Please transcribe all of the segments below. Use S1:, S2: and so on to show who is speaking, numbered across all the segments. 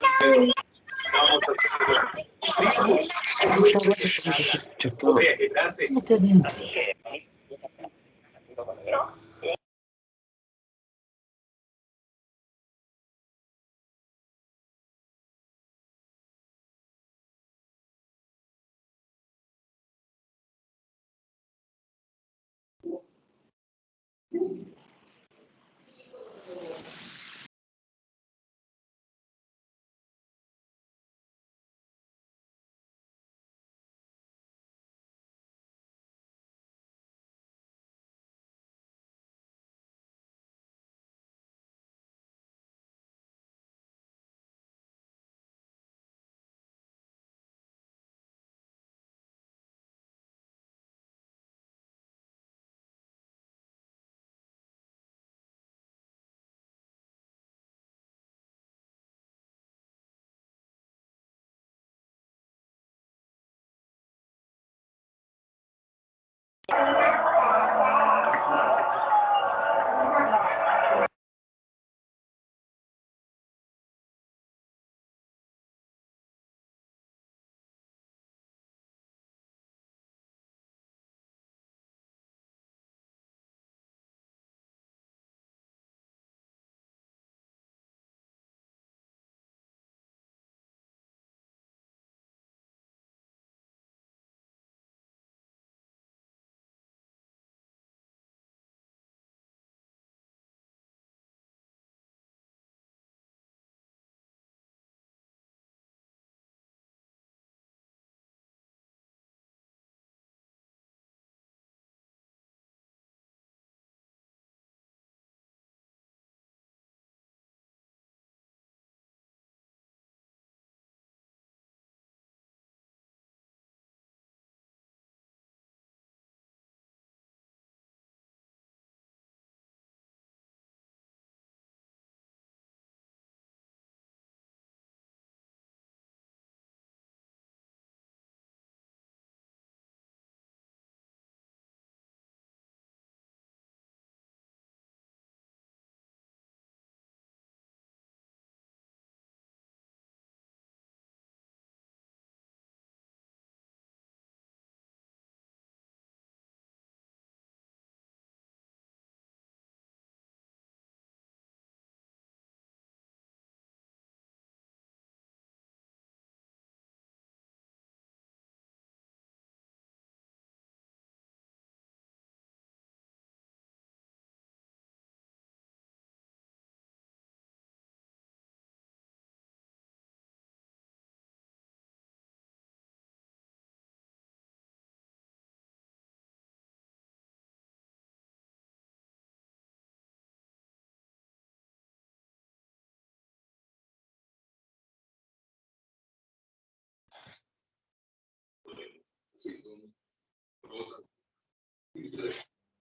S1: Esta voz es que se escucha todo. Quédate adentro.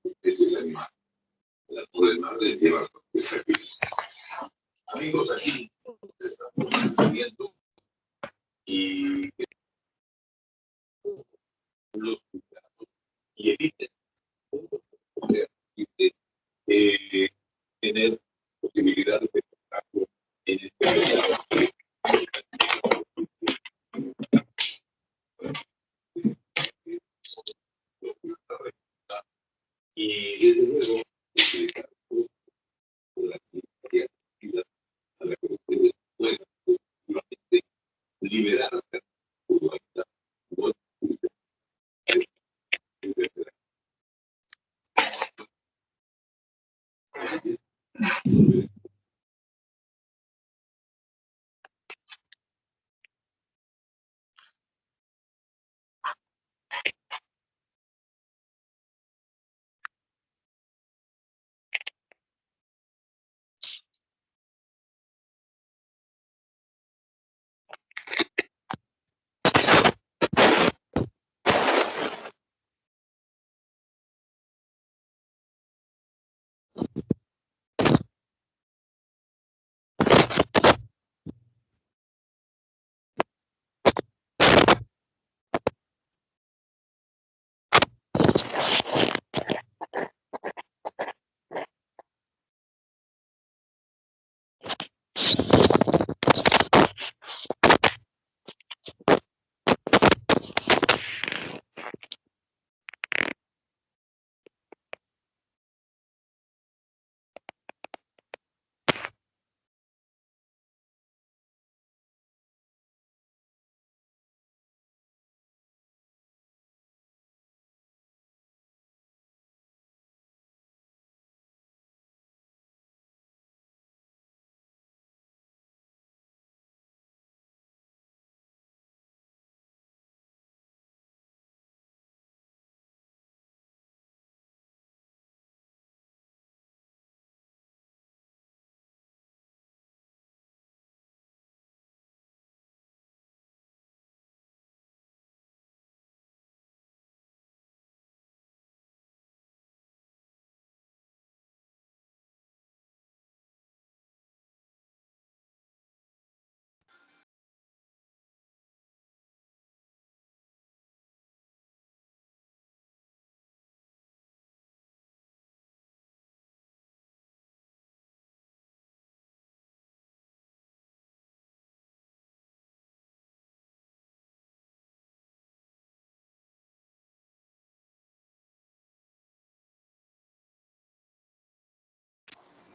S2: Especies animales. La pobre madre lleva amigos aquí estamos viendo y los y eviten tener posibilidades de contacto en este y desde luego la actividad a la que ustedes puedan liberarse.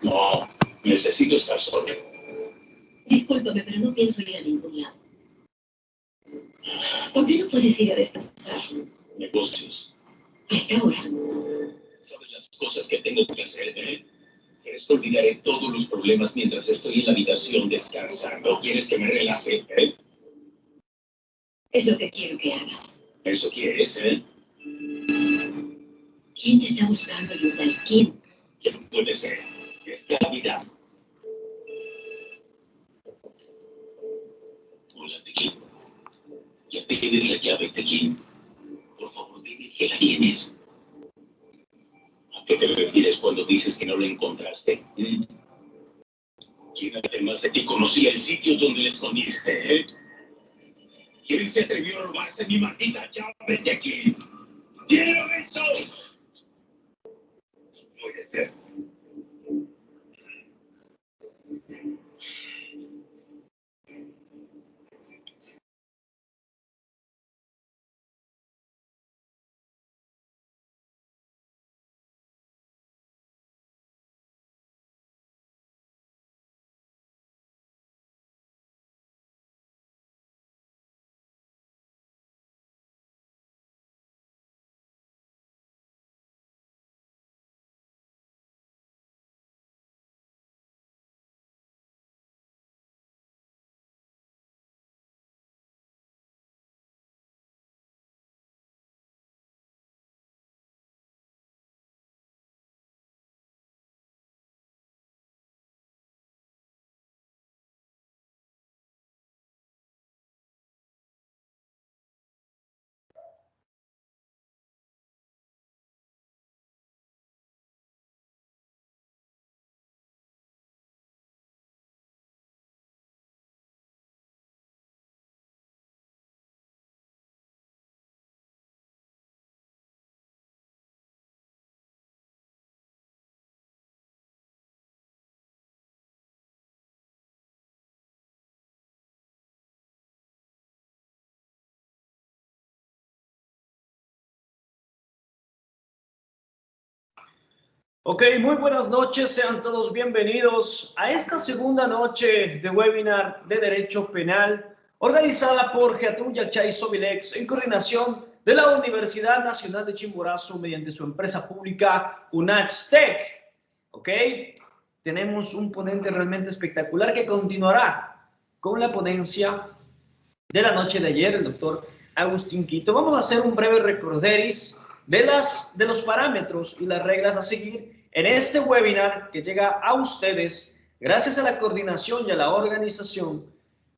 S3: No, necesito estar solo.
S4: Discúlpame, pero no pienso ir a ningún lado. ¿Por qué no puedes ir a descansar?
S3: Negocios.
S4: ¿A esta hora?
S3: ¿Sabes las cosas que tengo que hacer, eh? ¿Quieres que olvidaré todos los problemas mientras estoy en la habitación descansando? ¿Quieres que me relaje, eh?
S4: Es lo que quiero que hagas.
S3: ¿Eso quieres, eh?
S4: ¿Quién te está buscando, Yundai? ¿Quién?
S3: ¿Quién puede ser? Esclavidad. Hola, Tequín. ¿Ya tienes la llave, Tequín? Por favor, dime que la tienes. ¿A qué te refieres cuando dices que no la encontraste? ¿Quién además de ti conocía el sitio donde la escondiste, eh? ¿Quién se atrevió a robarse mi maldita llave de aquí? ¿Quién lo hizo? Puede ser.
S1: Ok, muy buenas noches, sean todos bienvenidos a esta segunda noche de webinar de Derecho Penal organizada por Hathun Yakchay Sobilex en coordinación de la Universidad Nacional de Chimborazo mediante su empresa pública UNACH-TEC. Ok, tenemos un ponente realmente espectacular que continuará con la ponencia de la noche de ayer, el doctor Agustín Quito. Vamos a hacer un breve recorderis de los parámetros y las reglas a seguir en este webinar que llega a ustedes gracias a la coordinación y a la organización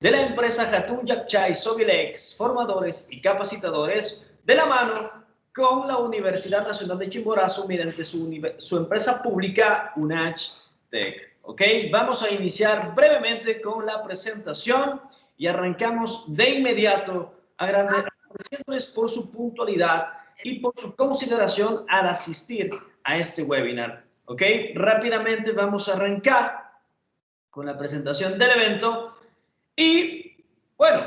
S1: de la empresa Hathun Yakchay Sobilex, formadores y capacitadores, de la mano con la Universidad Nacional de Chimborazo mediante su empresa pública UNACH-TEC. Ok, vamos a iniciar brevemente con la presentación y arrancamos de inmediato agradeciéndoles por su puntualidad y por su consideración al asistir a este webinar. ¿Ok? Rápidamente vamos a arrancar con la presentación del evento y, bueno,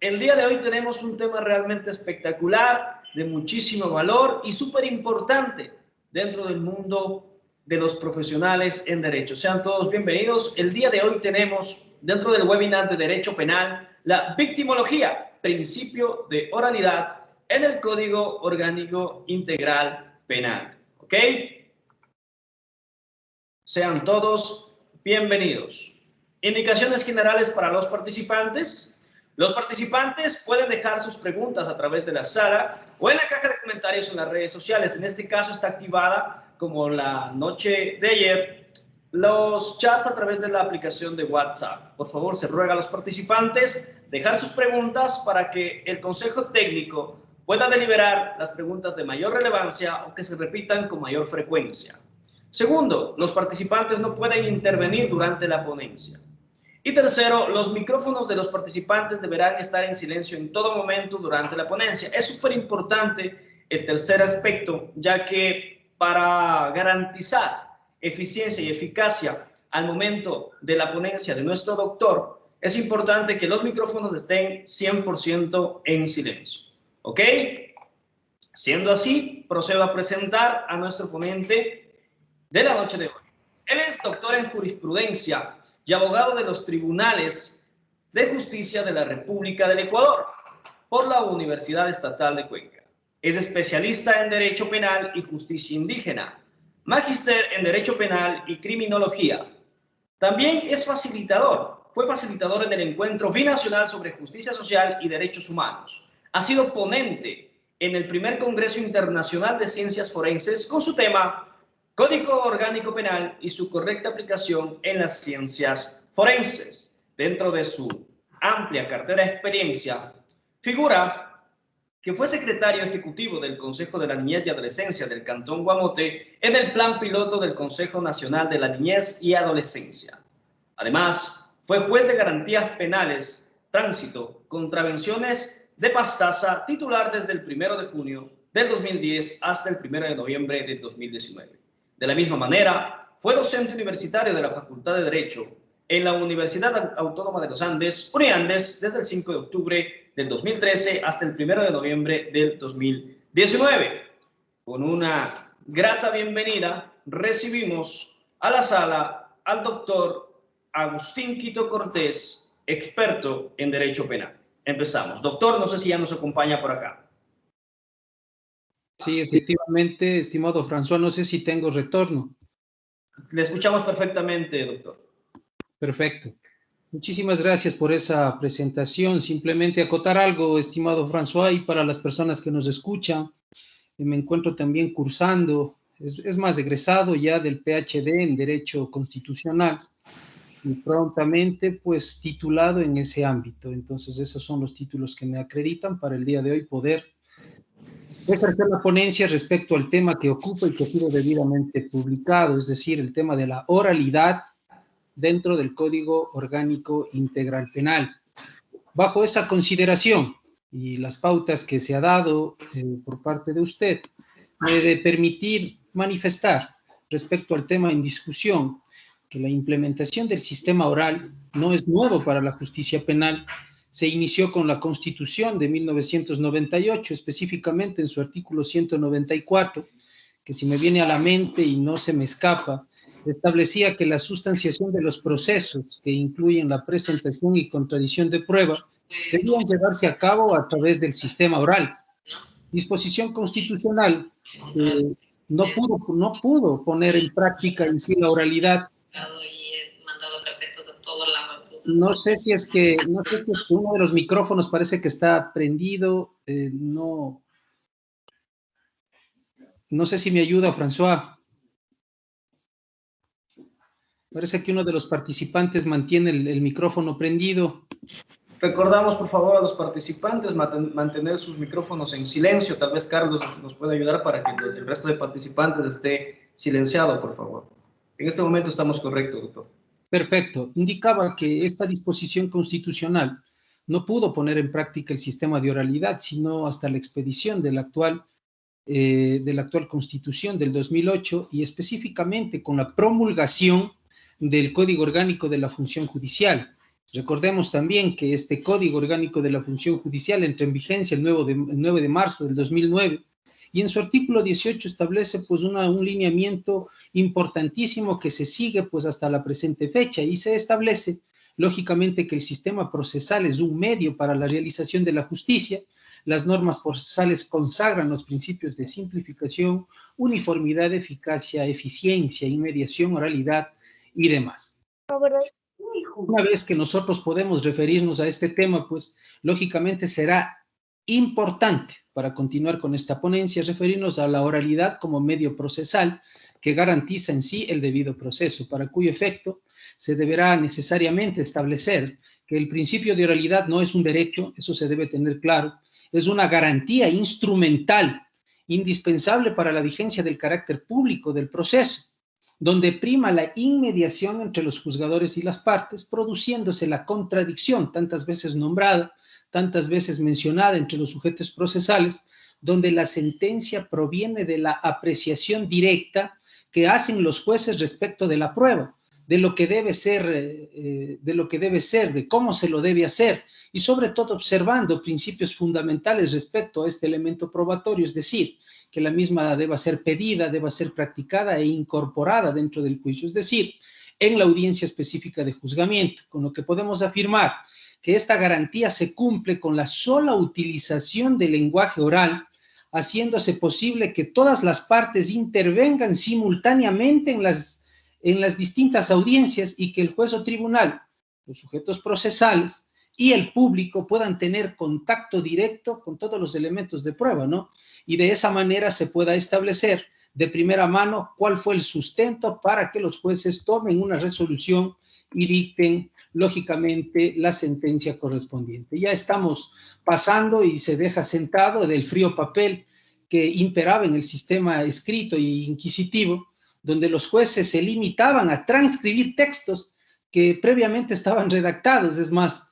S1: el día de hoy tenemos un tema realmente espectacular, de muchísimo valor y súper importante dentro del mundo de los profesionales en Derecho. Sean todos bienvenidos. El día de hoy tenemos, dentro del webinar de Derecho Penal, la victimología, principio de oralidad en el Código Orgánico Integral Penal. ¿Ok? Sean todos bienvenidos. Indicaciones generales para los participantes. Los participantes pueden dejar sus preguntas a través de la sala o en la caja de comentarios en las redes sociales. En este caso está activada, como la noche de ayer, los chats a través de la aplicación de WhatsApp. Por favor, se ruega a los participantes dejar sus preguntas para que el consejo técnico pueda deliberar las preguntas de mayor relevancia o que se repitan con mayor frecuencia. Segundo, los participantes no pueden intervenir durante la ponencia. Y tercero, los micrófonos de los participantes deberán estar en silencio en todo momento durante la ponencia. Es súper importante el tercer aspecto, ya que para garantizar eficiencia y eficacia al momento de la ponencia de nuestro doctor, es importante que los micrófonos estén 100% en silencio. ¿Ok? Siendo así, procedo a presentar a nuestro ponente de la noche de hoy. Él es doctor en jurisprudencia y abogado de los tribunales de justicia de la República del Ecuador por la Universidad Estatal de Cuenca. Es especialista en Derecho Penal y Justicia Indígena, magíster en Derecho Penal y Criminología. También es facilitador. Fue facilitador en el Encuentro Binacional sobre Justicia Social y Derechos Humanos. Ha sido ponente en el primer Congreso Internacional de Ciencias Forenses con su tema Código Orgánico Penal y su correcta aplicación en las ciencias forenses. Dentro de su amplia cartera de experiencia, figura que fue secretario ejecutivo del Consejo de la Niñez y Adolescencia del Cantón Guamote en el Plan Piloto del Consejo Nacional de la Niñez y Adolescencia. Además, fue juez de garantías penales, tránsito, contravenciones de Pastaza, titular desde el 1 de junio del 2010 hasta el 1 de noviembre del 2019. De la misma manera, fue docente universitario de la Facultad de Derecho en la Universidad Autónoma de los Andes, UNIANDES, desde el 5 de octubre del 2013 hasta el 1 de noviembre del 2019. Con una grata bienvenida, recibimos a la sala al doctor Agustín Quito Cortés, experto en Derecho Penal. Empezamos. Doctor, no sé si ya nos acompaña por acá.
S5: Sí, efectivamente, estimado François, no sé si tengo retorno.
S1: Le escuchamos perfectamente, doctor.
S5: Perfecto. Muchísimas gracias por esa presentación. Simplemente acotar algo, estimado François, y para las personas que nos escuchan, me encuentro también cursando, es más, egresado ya del PhD en Derecho Constitucional y prontamente, pues, titulado en ese ámbito. Entonces, esos son los títulos que me acreditan para el día de hoy poder ejercer la ponencia respecto al tema que ocupa y que ha sido debidamente publicado, es decir, el tema de la oralidad dentro del Código Orgánico Integral Penal. Bajo esa consideración y las pautas que se ha dado por parte de usted, me debe permitir manifestar respecto al tema en discusión que la implementación del sistema oral no es nuevo para la justicia penal. Se inició con la Constitución de 1998, específicamente en su artículo 194, que si me viene a la mente y no se me escapa, establecía que la sustanciación de los procesos que incluyen la presentación y contradicción de prueba debían llevarse a cabo a través del sistema oral. Disposición constitucional no pudo poner en práctica en sí la oralidad. No sé si es que uno de los micrófonos parece que está prendido, no sé si me ayuda, François. Parece que uno de los participantes mantiene el micrófono prendido.
S1: Recordamos, por favor, a los participantes mantener sus micrófonos en silencio. Tal vez Carlos nos pueda ayudar para que el resto de participantes esté silenciado, por favor. En este momento estamos correctos, doctor.
S5: Perfecto. Indicaba que esta disposición constitucional no pudo poner en práctica el sistema de oralidad, sino hasta la expedición de la actual Constitución del 2008 y específicamente con la promulgación del Código Orgánico de la Función Judicial. Recordemos también que este Código Orgánico de la Función Judicial entró en vigencia el 9 de marzo del 2009 y en su artículo 18 establece pues un lineamiento importantísimo que se sigue pues hasta la presente fecha y se establece lógicamente que el sistema procesal es un medio para la realización de la justicia. Las normas procesales consagran los principios de simplificación, uniformidad, eficacia, eficiencia, inmediación, oralidad y demás. Una vez que nosotros podemos referirnos a este tema, pues lógicamente será importante para continuar con esta ponencia referirnos a la oralidad como medio procesal que garantiza en sí el debido proceso, para cuyo efecto se deberá necesariamente establecer que el principio de oralidad no es un derecho, eso se debe tener claro, es una garantía instrumental indispensable para la vigencia del carácter público del proceso, donde prima la inmediación entre los juzgadores y las partes, produciéndose la contradicción tantas veces nombrada, tantas veces mencionada entre los sujetos procesales, donde la sentencia proviene de la apreciación directa que hacen los jueces respecto de la prueba, de lo que debe ser, de cómo se lo debe hacer, y sobre todo observando principios fundamentales respecto a este elemento probatorio, es decir, que la misma deba ser pedida, deba ser practicada e incorporada dentro del juicio, es decir, en la audiencia específica de juzgamiento, con lo que podemos afirmar que esta garantía se cumple con la sola utilización del lenguaje oral, haciéndose posible que todas las partes intervengan simultáneamente en las distintas audiencias y que el juez o tribunal, los sujetos procesales y el público puedan tener contacto directo con todos los elementos de prueba, ¿no? Y de esa manera se pueda establecer de primera mano cuál fue el sustento para que los jueces tomen una resolución y dicten, lógicamente, la sentencia correspondiente. Ya estamos pasando y se deja sentado del frío papel que imperaba en el sistema escrito y inquisitivo, donde los jueces se limitaban a transcribir textos que previamente estaban redactados,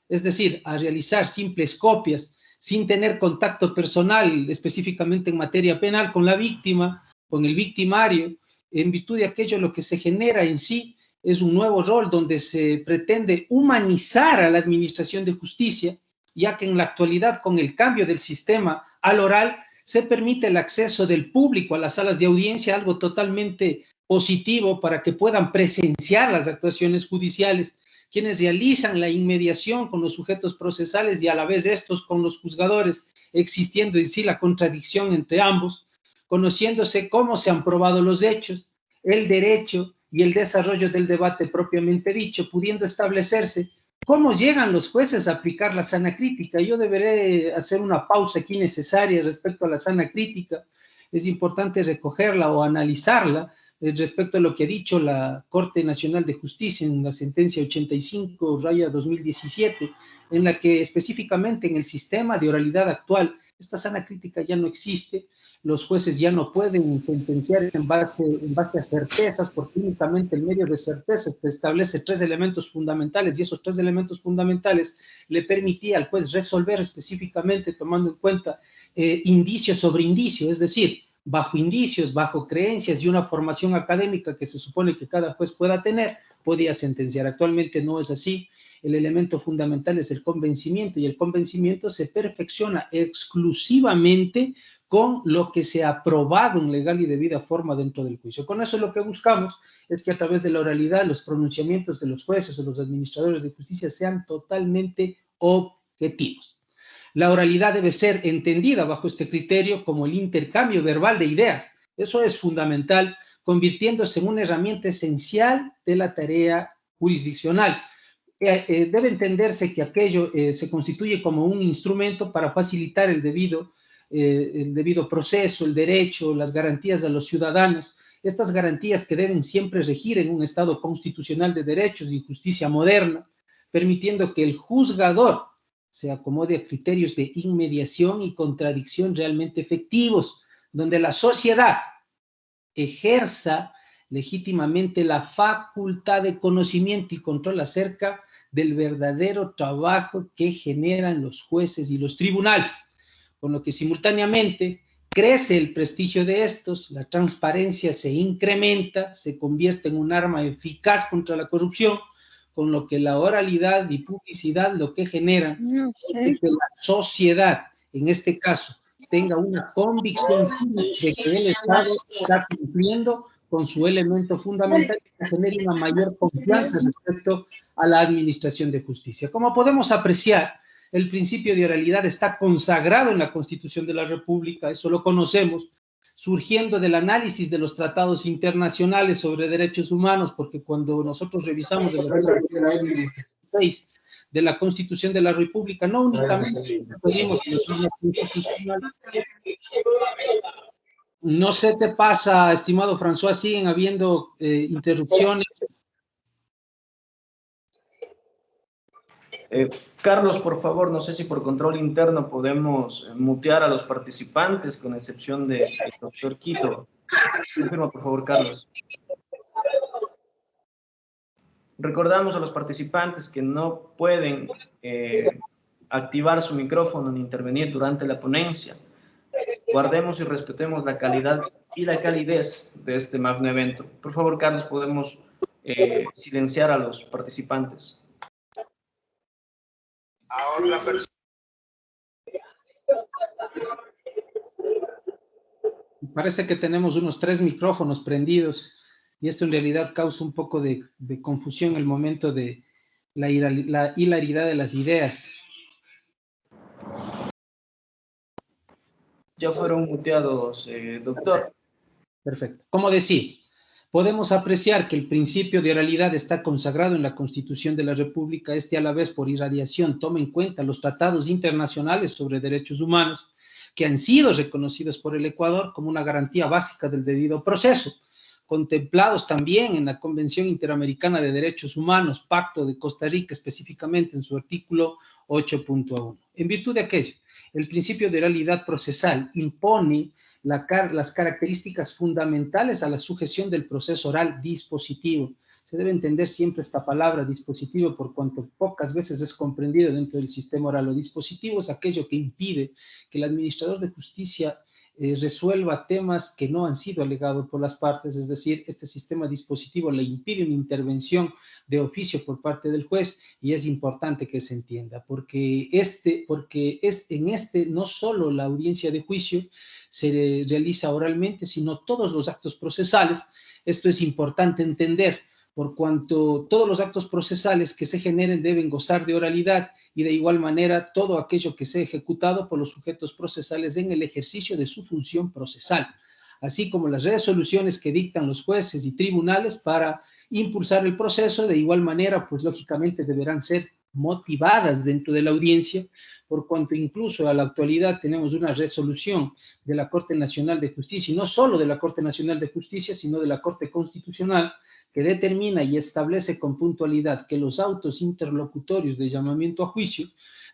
S5: es decir, a realizar simples copias sin tener contacto personal, específicamente en materia penal, con la víctima, con el victimario. En virtud de aquello, lo que se genera en sí es un nuevo rol donde se pretende humanizar a la administración de justicia, ya que en la actualidad, con el cambio del sistema al oral, se permite el acceso del público a las salas de audiencia, algo totalmente positivo para que puedan presenciar las actuaciones judiciales, quienes realizan la inmediación con los sujetos procesales y a la vez estos con los juzgadores, existiendo en sí la contradicción entre ambos, conociéndose cómo se han probado los hechos, el derecho y el desarrollo del debate propiamente dicho, pudiendo establecerse cómo llegan los jueces a aplicar la sana crítica. Yo deberé hacer una pausa aquí necesaria respecto a la sana crítica. Es importante recogerla o analizarla respecto a lo que ha dicho la Corte Nacional de Justicia en la sentencia 85/2017, en la que específicamente en el sistema de oralidad actual, esta sana crítica ya no existe. Los jueces ya no pueden sentenciar en base a certezas, porque únicamente el medio de certezas establece 3 elementos fundamentales, y esos 3 elementos fundamentales le permitía al juez resolver específicamente tomando en cuenta indicio sobre indicio, es decir, bajo indicios, bajo creencias y una formación académica que se supone que cada juez pueda tener, podía sentenciar. Actualmente no es así. El elemento fundamental es el convencimiento, y el convencimiento se perfecciona exclusivamente con lo que se ha probado en legal y debida forma dentro del juicio. Con eso lo que buscamos es que a través de la oralidad los pronunciamientos de los jueces o los administradores de justicia sean totalmente objetivos. La oralidad debe ser entendida bajo este criterio como el intercambio verbal de ideas. Eso es fundamental, convirtiéndose en una herramienta esencial de la tarea jurisdiccional. Debe entenderse que aquello se constituye como un instrumento para facilitar el debido proceso, el derecho, las garantías a los ciudadanos. Estas garantías que deben siempre regir en un Estado constitucional de derechos y justicia moderna, permitiendo que el juzgador se acomode a criterios de inmediación y contradicción realmente efectivos, donde la sociedad ejerza legítimamente la facultad de conocimiento y control acerca del verdadero trabajo que generan los jueces y los tribunales, con lo que simultáneamente crece el prestigio de estos, la transparencia se incrementa, se convierte en un arma eficaz contra la corrupción, con lo que la oralidad y publicidad lo que generan es que la sociedad, en este caso, tenga una convicción de que el Estado está cumpliendo con su elemento fundamental y genere una mayor confianza respecto a la administración de justicia. Como podemos apreciar, el principio de oralidad está consagrado en la Constitución de la República, eso lo conocemos, surgiendo del análisis de los tratados internacionales sobre derechos humanos, porque cuando nosotros revisamos el artículo 6 de la Constitución de la República, no únicamente referimos a los normas constitucionales. No sé qué pasa, estimado François, siguen habiendo interrupciones.
S1: Carlos, por favor, no sé si por control interno podemos mutear a los participantes, con excepción del doctor Quito. Confirma, por favor, Carlos. Recordamos a los participantes que no pueden activar su micrófono ni intervenir durante la ponencia. Guardemos y respetemos la calidad y la calidez de este magno evento. Por favor, Carlos, podemos silenciar a los participantes.
S6: A otra persona.
S5: Parece que tenemos unos 3 micrófonos prendidos y esto en realidad causa un poco de confusión en el momento de la hilaridad de las ideas.
S1: Ya fueron muteados, doctor.
S5: Perfecto. Como decía, podemos apreciar que el principio de oralidad está consagrado en la Constitución de la República. Este, a la vez, por irradiación, toma en cuenta los tratados internacionales sobre derechos humanos que han sido reconocidos por el Ecuador como una garantía básica del debido proceso, contemplados también en la Convención Interamericana de Derechos Humanos, Pacto de Costa Rica, específicamente en su artículo 8.1. En virtud de aquello, el principio de oralidad procesal impone las características fundamentales a la sujeción del proceso oral dispositivo. Se debe entender siempre esta palabra dispositivo por cuanto pocas veces es comprendido dentro del sistema oral. Lo dispositivo es aquello que impide que el administrador de justicia resuelva temas que no han sido alegados por las partes, es decir, este sistema dispositivo le impide una intervención de oficio por parte del juez, y es importante que se entienda, porque no solo la audiencia de juicio se realiza oralmente, sino todos los actos procesales. Esto es importante entender, por cuanto todos los actos procesales que se generen deben gozar de oralidad, y de igual manera todo aquello que sea ejecutado por los sujetos procesales en el ejercicio de su función procesal, así como las resoluciones que dictan los jueces y tribunales para impulsar el proceso, de igual manera, pues lógicamente deberán ser motivadas dentro de la audiencia, por cuanto incluso a la actualidad tenemos una resolución de la Corte Nacional de Justicia, y no solo de la Corte Nacional de Justicia, sino de la Corte Constitucional, que determina y establece con puntualidad que los autos interlocutorios de llamamiento a juicio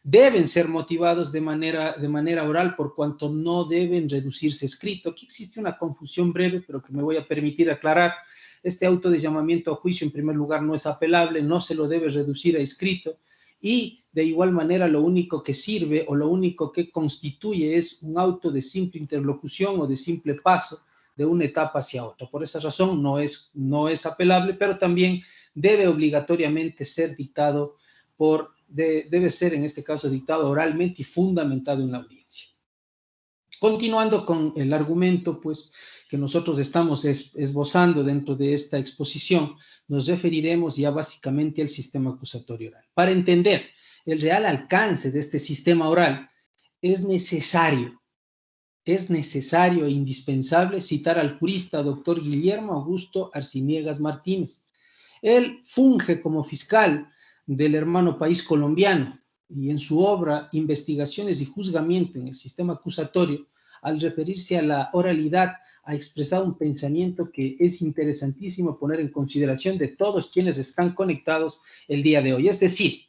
S5: deben ser motivados de manera oral, por cuanto no deben reducirse a escrito. Aquí existe una confusión breve, pero que me voy a permitir aclarar. Este auto de llamamiento a juicio, en primer lugar, no es apelable, no se lo debe reducir a escrito, y de igual manera lo único que sirve o lo único que constituye es un auto de simple interlocución o de simple paso de una etapa hacia otra. Por esa razón no es apelable, pero también debe obligatoriamente ser dictado debe ser en este caso dictado oralmente y fundamentado en la audiencia. Continuando con el argumento, pues, que nosotros estamos esbozando dentro de esta exposición, nos referiremos ya básicamente al sistema acusatorio oral. Para entender el real alcance de este sistema oral, es necesario e indispensable citar al jurista doctor Guillermo Augusto Arciniegas Martínez. Él funge como fiscal del hermano país colombiano, y en su obra Investigaciones y Juzgamiento en el Sistema Acusatorio, al referirse a la oralidad, ha expresado un pensamiento que es interesantísimo poner en consideración de todos quienes están conectados el día de hoy. Es decir,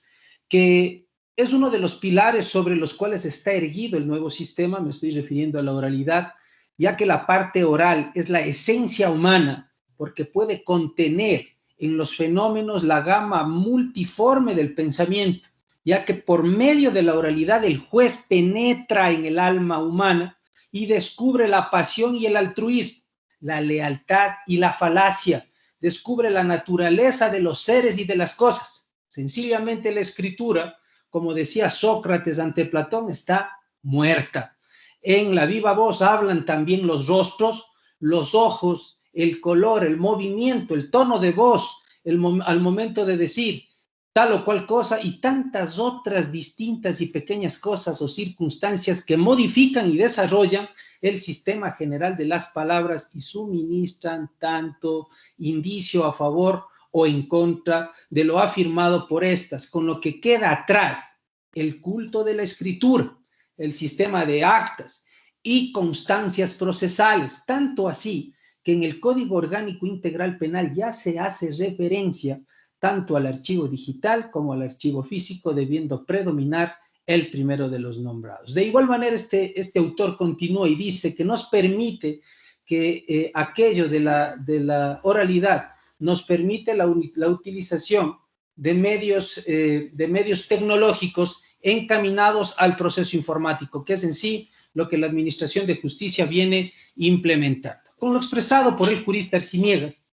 S5: que es uno de los pilares sobre los cuales está erguido el nuevo sistema. Me estoy refiriendo a la oralidad, ya que la parte oral es la esencia humana, porque puede contener en los fenómenos la gama multiforme del pensamiento, ya que por medio de la oralidad el juez penetra en el alma humana y descubre la pasión y el altruismo, la lealtad y la falacia, descubre la naturaleza de los seres y de las cosas. Sencillamente la escritura, como decía Sócrates ante Platón, está muerta. En la viva voz hablan también los rostros, los ojos, el color, el movimiento, el tono de voz, al momento de decir tal o cual cosa, y tantas otras distintas y pequeñas cosas o circunstancias que modifican y desarrollan el sistema general de las palabras y suministran tanto indicio a favor o en contra de lo afirmado por estas, con lo que queda atrás el culto de la escritura, el sistema de actas y constancias procesales, tanto así que en el Código Orgánico Integral Penal ya se hace referencia tanto al archivo digital como al archivo físico, debiendo predominar el primero de los nombrados. De igual manera, este autor continúa y dice que nos permite que aquello de la oralidad nos permite la utilización de medios tecnológicos encaminados al proceso informático, que es en sí lo que la Administración de Justicia viene implementando. Con lo expresado por el jurista Arciniegas,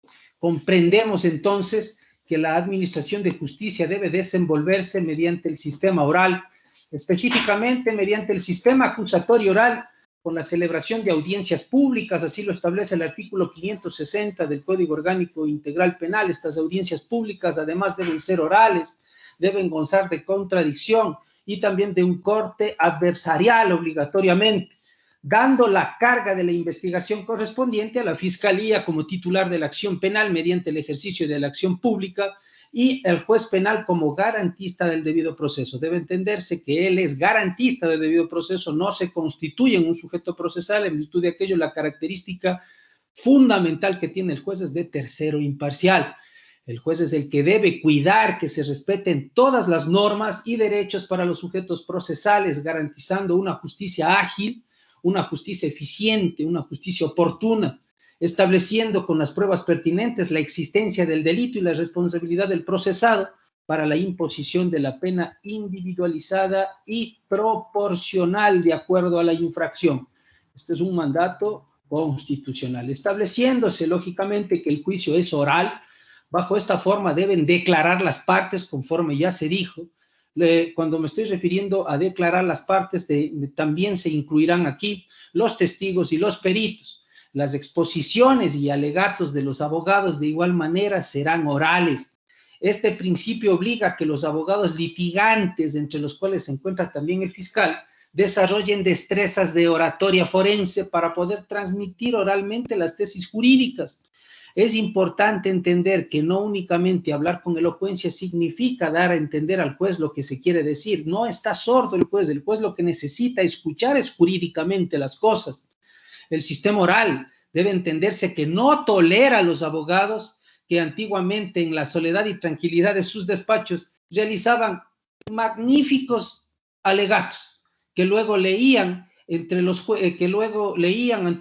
S5: Comprendemos entonces que la administración de justicia debe desenvolverse mediante el sistema oral, específicamente mediante el sistema acusatorio oral, con la celebración de audiencias públicas, así lo establece el artículo 560 del Código Orgánico Integral Penal. Estas audiencias públicas además deben ser orales, deben gozar de contradicción y también de un corte adversarial obligatoriamente, dando la carga de la investigación correspondiente a la Fiscalía como titular de la acción penal mediante el ejercicio de la acción pública y el juez penal como garantista del debido proceso. Debe entenderse que él es garantista del debido proceso, no se constituye en un sujeto procesal. En virtud de aquello, la característica fundamental que tiene el juez es de tercero imparcial. El juez es el que debe cuidar que se respeten todas las normas y derechos para los sujetos procesales, garantizando una justicia ágil, una justicia eficiente, una justicia oportuna, estableciendo con las pruebas pertinentes la existencia del delito y la responsabilidad del procesado para la imposición de la pena individualizada y proporcional de acuerdo a la infracción. Este es un mandato constitucional, estableciéndose lógicamente que el juicio es oral. Bajo esta forma deben declarar las partes, conforme ya se dijo. Cuando me estoy refiriendo a declarar las partes, también se incluirán aquí los testigos y los peritos. Las exposiciones y alegatos de los abogados de igual manera serán orales. Este principio obliga a que los abogados litigantes, entre los cuales se encuentra también el fiscal, desarrollen destrezas de oratoria forense para poder transmitir oralmente las tesis jurídicas. Es importante entender que no únicamente hablar con elocuencia significa dar a entender al juez lo que se quiere decir. No está sordo el juez lo que necesita escuchar es jurídicamente las cosas. El sistema oral debe entenderse que no tolera a los abogados que antiguamente en la soledad y tranquilidad de sus despachos realizaban magníficos alegatos que luego leían ante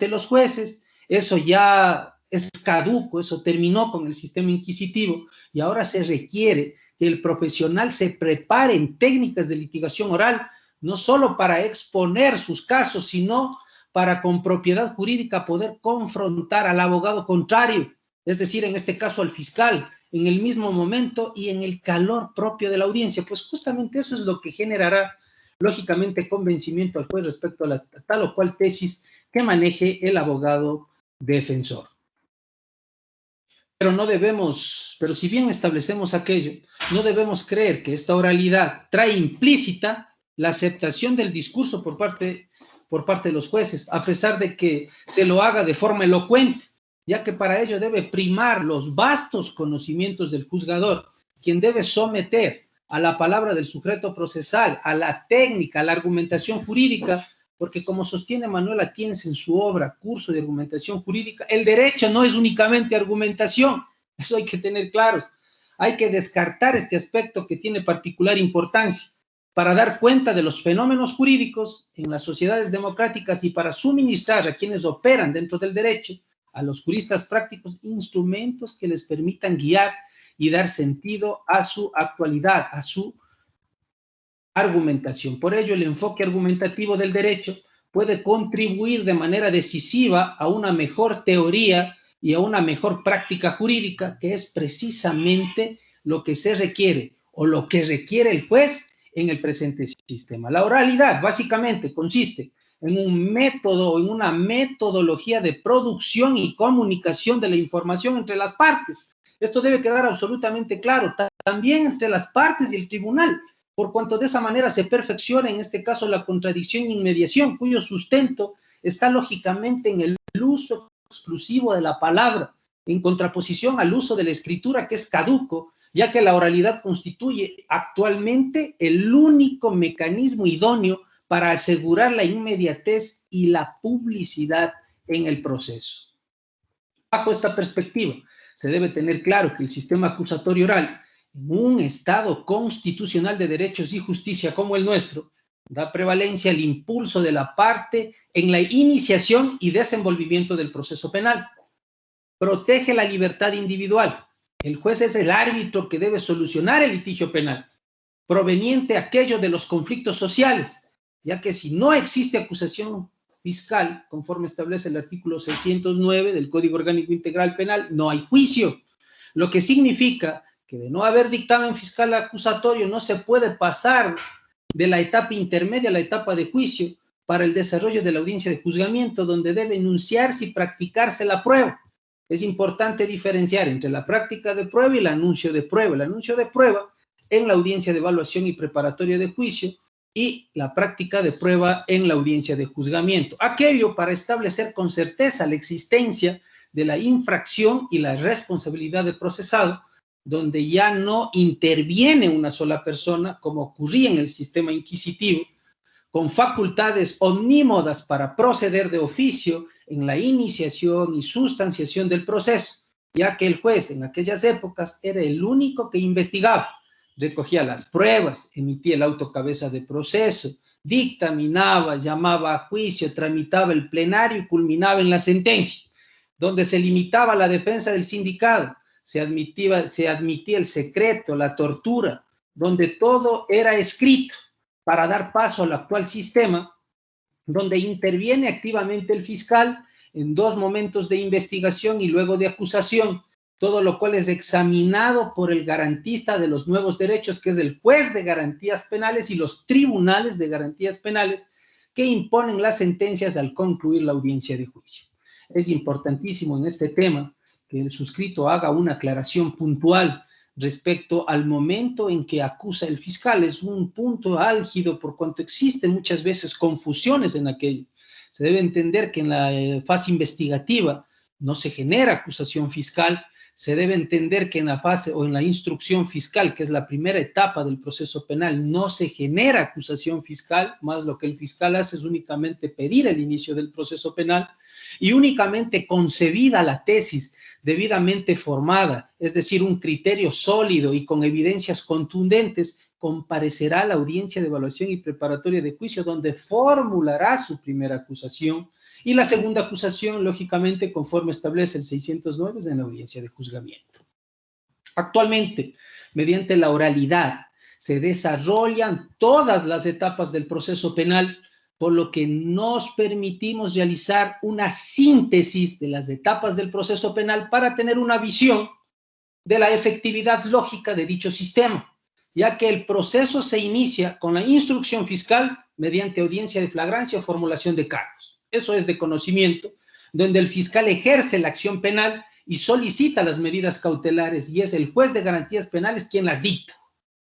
S5: los jueces. Eso ya es caduco, eso terminó con el sistema inquisitivo y ahora se requiere que el profesional se prepare en técnicas de litigación oral, no solo para exponer sus casos, sino para con propiedad jurídica poder confrontar al abogado contrario, es decir, en este caso al fiscal, en el mismo momento y en el calor propio de la audiencia. Pues justamente eso es lo que generará, lógicamente, convencimiento al juez respecto a la tal o cual tesis que maneje el abogado defensor. Pero si bien establecemos aquello, no debemos creer que esta oralidad trae implícita la aceptación del discurso por parte de los jueces, a pesar de que se lo haga de forma elocuente, ya que para ello debe primar los vastos conocimientos del juzgador, quien debe someter a la palabra del sujeto procesal, a la técnica, a la argumentación jurídica, porque como sostiene Manuel Atienza en su obra Curso de Argumentación Jurídica, el derecho no es únicamente argumentación, eso hay que tener claros. Hay que descartar este aspecto que tiene particular importancia para dar cuenta de los fenómenos jurídicos en las sociedades democráticas y para suministrar a quienes operan dentro del derecho, a los juristas prácticos, instrumentos que les permitan guiar y dar sentido a su actualidad, a su argumentación. Por ello, el enfoque argumentativo del derecho puede contribuir de manera decisiva a una mejor teoría y a una mejor práctica jurídica, que es precisamente lo que se requiere o lo que requiere el juez en el presente sistema. La oralidad básicamente consiste en un método, en una metodología de producción y comunicación de la información entre las partes. Esto debe quedar absolutamente claro, también entre las partes y el tribunal, por cuanto de esa manera se perfecciona en este caso la contradicción e inmediación, cuyo sustento está lógicamente en el uso exclusivo de la palabra, en contraposición al uso de la escritura, que es caduco, ya que la oralidad constituye actualmente el único mecanismo idóneo para asegurar la inmediatez y la publicidad en el proceso. Bajo esta perspectiva, se debe tener claro que el sistema acusatorio oral, en un Estado constitucional de derechos y justicia como el nuestro, da prevalencia al impulso de la parte en la iniciación y desenvolvimiento del proceso penal. Protege la libertad individual. El juez es el árbitro que debe solucionar el litigio penal, proveniente aquello de los conflictos sociales, ya que si no existe acusación fiscal, conforme establece el artículo 609 del Código Orgánico Integral Penal, no hay juicio. lo que significa que de no haber dictamen fiscal acusatorio no se puede pasar de la etapa intermedia a la etapa de juicio para el desarrollo de la audiencia de juzgamiento, donde debe enunciarse y practicarse la prueba. Es importante diferenciar entre la práctica de prueba y el anuncio de prueba. El anuncio de prueba en la audiencia de evaluación y preparatoria de juicio y la práctica de prueba en la audiencia de juzgamiento. Aquello para establecer con certeza la existencia de la infracción y la responsabilidad del procesado, donde ya no interviene una sola persona, como ocurría en el sistema inquisitivo, con facultades omnímodas para proceder de oficio en la iniciación y sustanciación del proceso, ya que el juez en aquellas épocas era el único que investigaba, recogía las pruebas, emitía el auto cabeza de proceso, dictaminaba, llamaba a juicio, tramitaba el plenario y culminaba en la sentencia, donde se limitaba la defensa del sindicado, se admitía el secreto, la tortura, donde todo era escrito para dar paso al actual sistema, donde interviene activamente el fiscal en dos momentos de investigación y luego de acusación, todo lo cual es examinado por el garantista de los nuevos derechos, que es el juez de garantías penales y los tribunales de garantías penales que imponen las sentencias al concluir la audiencia de juicio. Es importantísimo en este tema que el suscrito haga una aclaración puntual respecto al momento en que acusa el fiscal. Es un punto álgido por cuanto existen muchas veces confusiones en aquello. Se debe entender que en la fase investigativa no se genera acusación fiscal. Se debe entender que en la fase o en la instrucción fiscal, que es la primera etapa del proceso penal, no se genera acusación fiscal, más lo que el fiscal hace es únicamente pedir el inicio del proceso penal y únicamente concebida la tesis debidamente formada, es decir, un criterio sólido y con evidencias contundentes, comparecerá a la audiencia de evaluación y preparatoria de juicio, donde formulará su primera acusación y la segunda acusación, lógicamente, conforme establece el 609, en la audiencia de juzgamiento. Actualmente, mediante la oralidad, se desarrollan todas las etapas del proceso penal, por lo que nos permitimos realizar una síntesis de las etapas del proceso penal para tener una visión de la efectividad lógica de dicho sistema, ya que el proceso se inicia con la instrucción fiscal mediante audiencia de flagrancia o formulación de cargos. Eso es de conocimiento, donde el fiscal ejerce la acción penal y solicita las medidas cautelares y es el juez de garantías penales quien las dicta,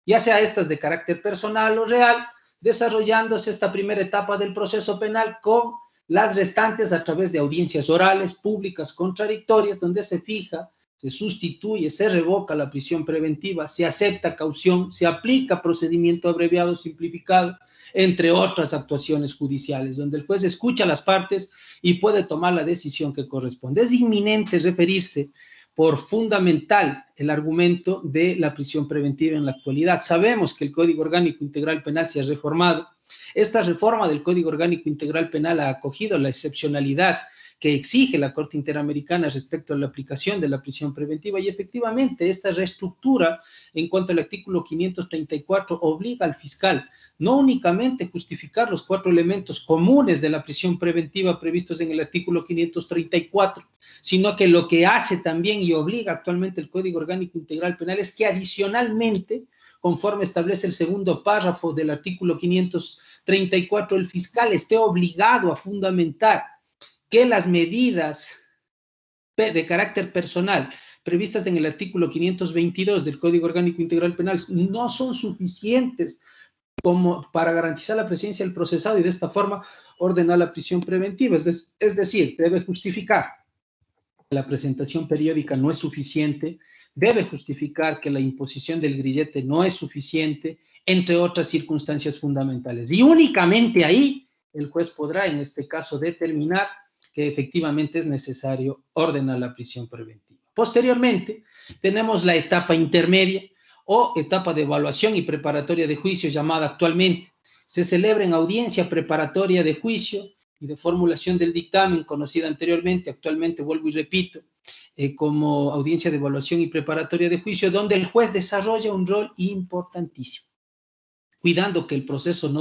S5: ya sea estas de carácter personal o real, desarrollándose esta primera etapa del proceso penal con las restantes a través de audiencias orales, públicas, contradictorias, donde se fija, se sustituye, se revoca la prisión preventiva, se acepta caución, se aplica procedimiento abreviado simplificado, entre otras actuaciones judiciales, donde el juez escucha a las partes y puede tomar la decisión que corresponde. Es inminente referirse por fundamental el argumento de la prisión preventiva en la actualidad. Sabemos que el Código Orgánico Integral Penal se ha reformado. Esta reforma del Código Orgánico Integral Penal ha acogido la excepcionalidad que exige la Corte Interamericana respecto a la aplicación de la prisión preventiva y efectivamente esta reestructura en cuanto al artículo 534 obliga al fiscal no únicamente justificar los 4 elementos comunes de la prisión preventiva previstos en el artículo 534, sino que lo que hace también y obliga actualmente el Código Orgánico Integral Penal es que adicionalmente, conforme establece el segundo párrafo del artículo 534, el fiscal esté obligado a fundamentar que las medidas de carácter personal previstas en el artículo 522 del Código Orgánico Integral Penal no son suficientes como para garantizar la presencia del procesado y de esta forma ordenar la prisión preventiva. Es decir, debe justificar que la presentación periódica no es suficiente, debe justificar que la imposición del grillete no es suficiente, entre otras circunstancias fundamentales. Y únicamente ahí el juez podrá, en este caso, determinar que efectivamente es necesario ordenar la prisión preventiva. Posteriormente, tenemos la etapa intermedia o etapa de evaluación y preparatoria de juicio llamada actualmente. Se celebra en audiencia preparatoria de juicio y de formulación del dictamen, conocida anteriormente, actualmente vuelvo y repito, como audiencia de evaluación y preparatoria de juicio, donde el juez desarrolla un rol importantísimo, cuidando que del proceso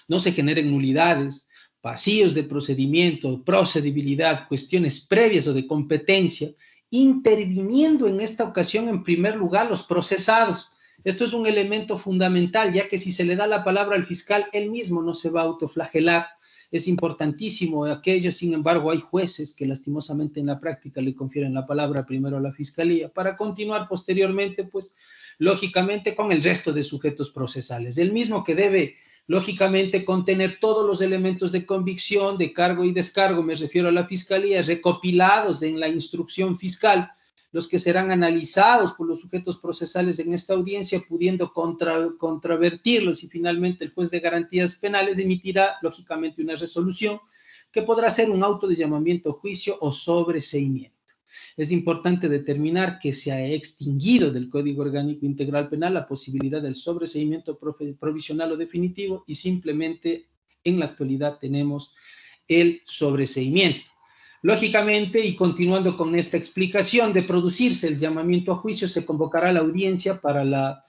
S5: no se generen nulidades, vacíos de procedimiento, procedibilidad, cuestiones previas o de competencia, interviniendo en esta ocasión en primer lugar los procesados. Esto es un elemento fundamental, ya que si se le da la palabra al fiscal, él mismo no se va a autoflagelar. Es importantísimo aquello. Sin embargo, hay jueces que lastimosamente en la práctica le confieren la palabra primero a la fiscalía para continuar posteriormente, pues, lógicamente, con el resto de sujetos procesales. El mismo que debe, lógicamente, contener todos los elementos de convicción, de cargo y descargo, me refiero a la fiscalía, recopilados en la instrucción fiscal, los que serán analizados por los sujetos procesales en esta audiencia, pudiendo contravertirlos, y finalmente el juez de garantías penales emitirá, lógicamente, una resolución que podrá ser un auto de llamamiento a juicio o sobreseimiento. Es importante determinar que se ha extinguido del Código Orgánico Integral Penal la posibilidad del sobreseimiento provisional o definitivo, y simplemente en la actualidad tenemos el sobreseimiento. Lógicamente, y continuando con esta explicación, de producirse el llamamiento a juicio, se convocará la audiencia para la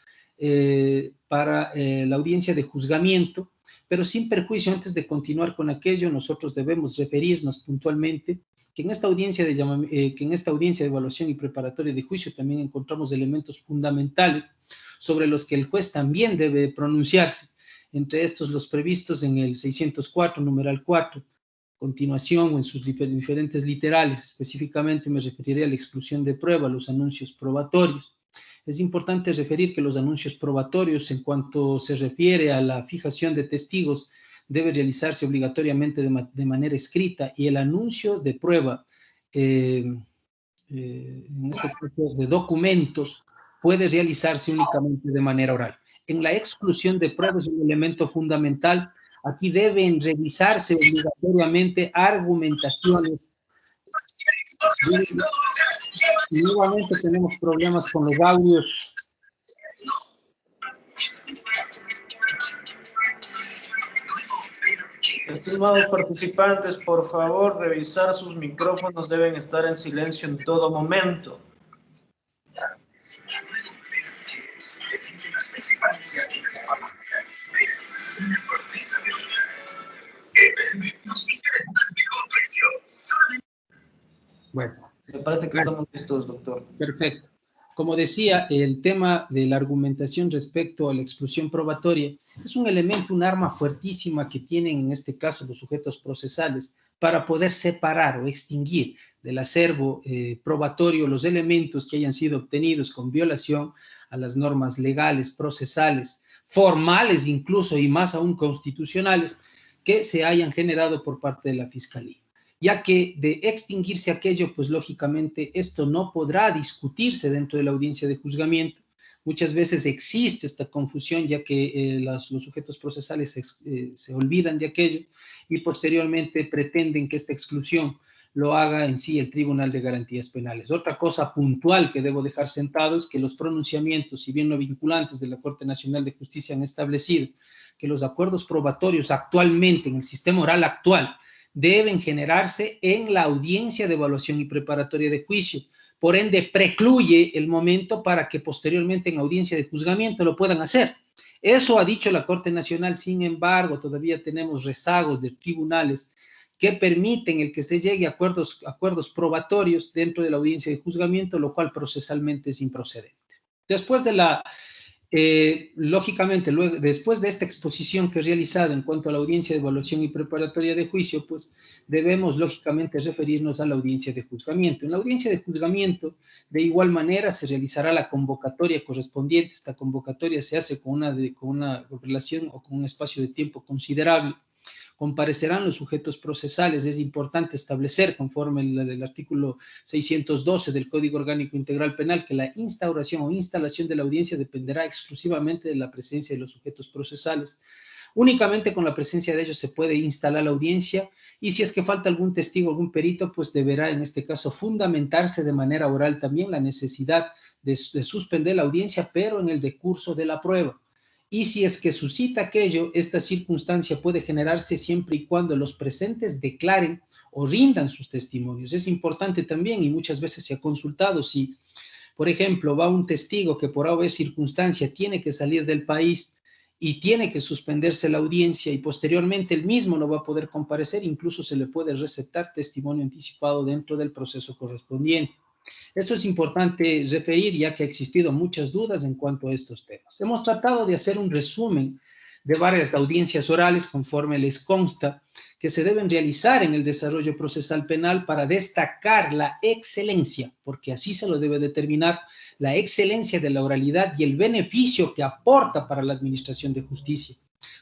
S5: audiencia de juzgamiento, pero sin perjuicio, antes de continuar con aquello, nosotros debemos referirnos puntualmente que en esta audiencia de evaluación y preparatoria de juicio también encontramos elementos fundamentales sobre los que el juez también debe pronunciarse, entre estos los previstos en el 604, numeral 4, continuación o en sus diferentes literales. Específicamente me referiré a la exclusión de prueba, los anuncios probatorios. Es importante referir que los anuncios probatorios, en cuanto se refiere a la fijación de testigos, debe realizarse obligatoriamente de manera escrita, y el anuncio de prueba, en este caso de documentos, puede realizarse únicamente de manera oral. En la exclusión de pruebas es un elemento fundamental. Aquí deben revisarse obligatoriamente argumentaciones. Y nuevamente tenemos problemas con los audios.
S1: Estimados participantes, por favor, revisar sus micrófonos, deben estar en silencio en todo momento.
S5: Bueno,
S1: Me parece que estamos listos, doctor.
S5: Perfecto. Como decía, el tema de la argumentación respecto a la exclusión probatoria es un elemento, un arma fuertísima que tienen en este caso los sujetos procesales para poder separar o extinguir del acervo probatorio los elementos que hayan sido obtenidos con violación a las normas legales, procesales, formales incluso, y más aún constitucionales, que se hayan generado por parte de la Fiscalía. Ya que de extinguirse aquello, pues lógicamente esto no podrá discutirse dentro de la audiencia de juzgamiento. Muchas veces existe esta confusión, ya que los sujetos procesales se olvidan de aquello y posteriormente pretenden que esta exclusión lo haga en sí el Tribunal de Garantías Penales. Otra cosa puntual que debo dejar sentado es que los pronunciamientos, si bien no vinculantes, de la Corte Nacional de Justicia han establecido que los acuerdos probatorios actualmente, en el sistema oral actual, deben generarse en la audiencia de evaluación y preparatoria de juicio. Por ende, precluye el momento para que posteriormente en audiencia de juzgamiento lo puedan hacer. Eso ha dicho la Corte Nacional. Sin embargo, todavía tenemos rezagos de tribunales que permiten el que se llegue a acuerdos probatorios dentro de la audiencia de juzgamiento, lo cual procesalmente es improcedente. Después de la lógicamente, luego, después de esta exposición que he realizado en cuanto a la audiencia de evaluación y preparatoria de juicio, pues debemos lógicamente referirnos a la audiencia de juzgamiento. En la audiencia de juzgamiento, de igual manera, se realizará la convocatoria correspondiente. Esta convocatoria se hace con una relación o con un espacio de tiempo considerable. Comparecerán los sujetos procesales. Es importante establecer, conforme el artículo 612 del Código Orgánico Integral Penal, que la instauración o instalación de la audiencia dependerá exclusivamente de la presencia de los sujetos procesales. Únicamente con la presencia de ellos se puede instalar la audiencia, y si es que falta algún testigo, algún perito, pues deberá en este caso fundamentarse de manera oral también la necesidad de suspender la audiencia, pero en el decurso de la prueba. Y si es que suscita aquello, esta circunstancia puede generarse siempre y cuando los presentes declaren o rindan sus testimonios. Es importante también, y muchas veces se ha consultado, si, por ejemplo, va un testigo que por alguna circunstancia tiene que salir del país y tiene que suspenderse la audiencia, y posteriormente él mismo no va a poder comparecer, incluso se le puede recetar testimonio anticipado dentro del proceso correspondiente. Esto es importante referir, ya que ha existido muchas dudas en cuanto a estos temas. Hemos tratado de hacer un resumen de varias audiencias orales conforme les consta que se deben realizar en el desarrollo procesal penal para destacar la excelencia, porque así se lo debe determinar, la excelencia de la oralidad y el beneficio que aporta para la administración de justicia,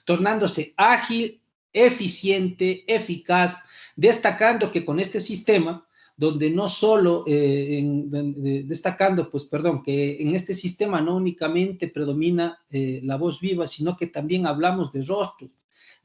S5: tornándose ágil, eficiente, eficaz, destacando que con este sistema, donde no solo, que en este sistema no únicamente predomina la voz viva, sino que también hablamos de rostros,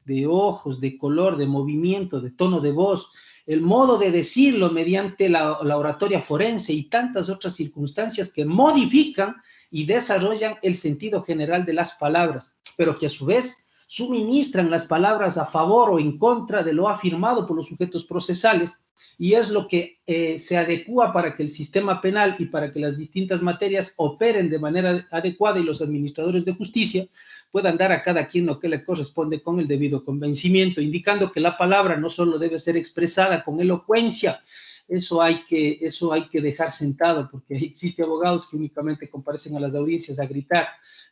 S5: de ojos, de color, de movimiento, de tono de voz, el modo de decirlo mediante la oratoria forense y tantas otras circunstancias que modifican y desarrollan el sentido general de las palabras, pero que a su vez suministran las palabras a favor o en contra de lo afirmado por los sujetos procesales, y es lo que se adecúa para que el sistema penal y para que las distintas materias operen de manera adecuada y los administradores de justicia puedan dar a cada quien lo que le corresponde con el debido convencimiento, indicando que la palabra no solo debe ser expresada con elocuencia, eso hay que dejar sentado, porque existen abogados que únicamente comparecen a las audiencias a gritar,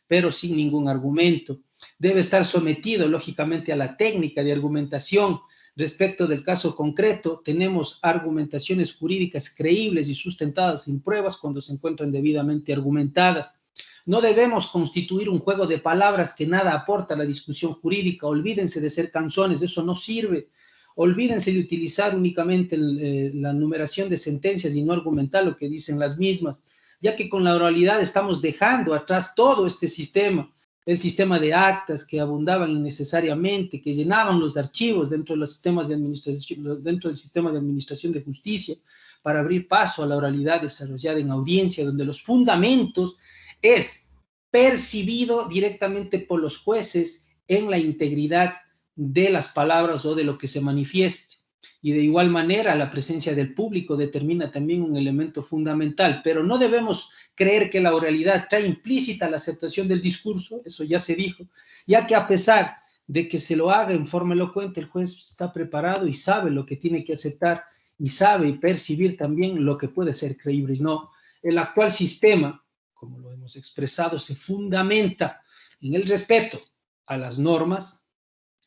S5: pero sin ningún argumento. Debe estar sometido, lógicamente, a la técnica de argumentación. Respecto del caso concreto, tenemos argumentaciones jurídicas creíbles y sustentadas en pruebas cuando se encuentran debidamente argumentadas. No debemos constituir un juego de palabras que nada aporta a la discusión jurídica. Olvídense de ser canzones, eso no sirve. Olvídense de utilizar únicamente la numeración de sentencias y no argumentar lo que dicen las mismas, ya que con la oralidad estamos dejando atrás todo este sistema, el sistema de actas que abundaban innecesariamente, que llenaban los archivos dentro de los sistemas de administración, dentro del sistema de administración de justicia, para abrir paso a la oralidad desarrollada en audiencia, donde los fundamentos es percibido directamente por los jueces en la integridad de las palabras o de lo que se manifieste. Y de igual manera, la presencia del público determina también un elemento fundamental, pero no debemos creer que la oralidad trae implícita la aceptación del discurso, eso ya se dijo, ya que a pesar de que se lo haga en forma elocuente, el juez está preparado y sabe lo que tiene que aceptar y sabe percibir también lo que puede ser creíble y no. El actual sistema, como lo hemos expresado, se fundamenta en el respeto a las normas,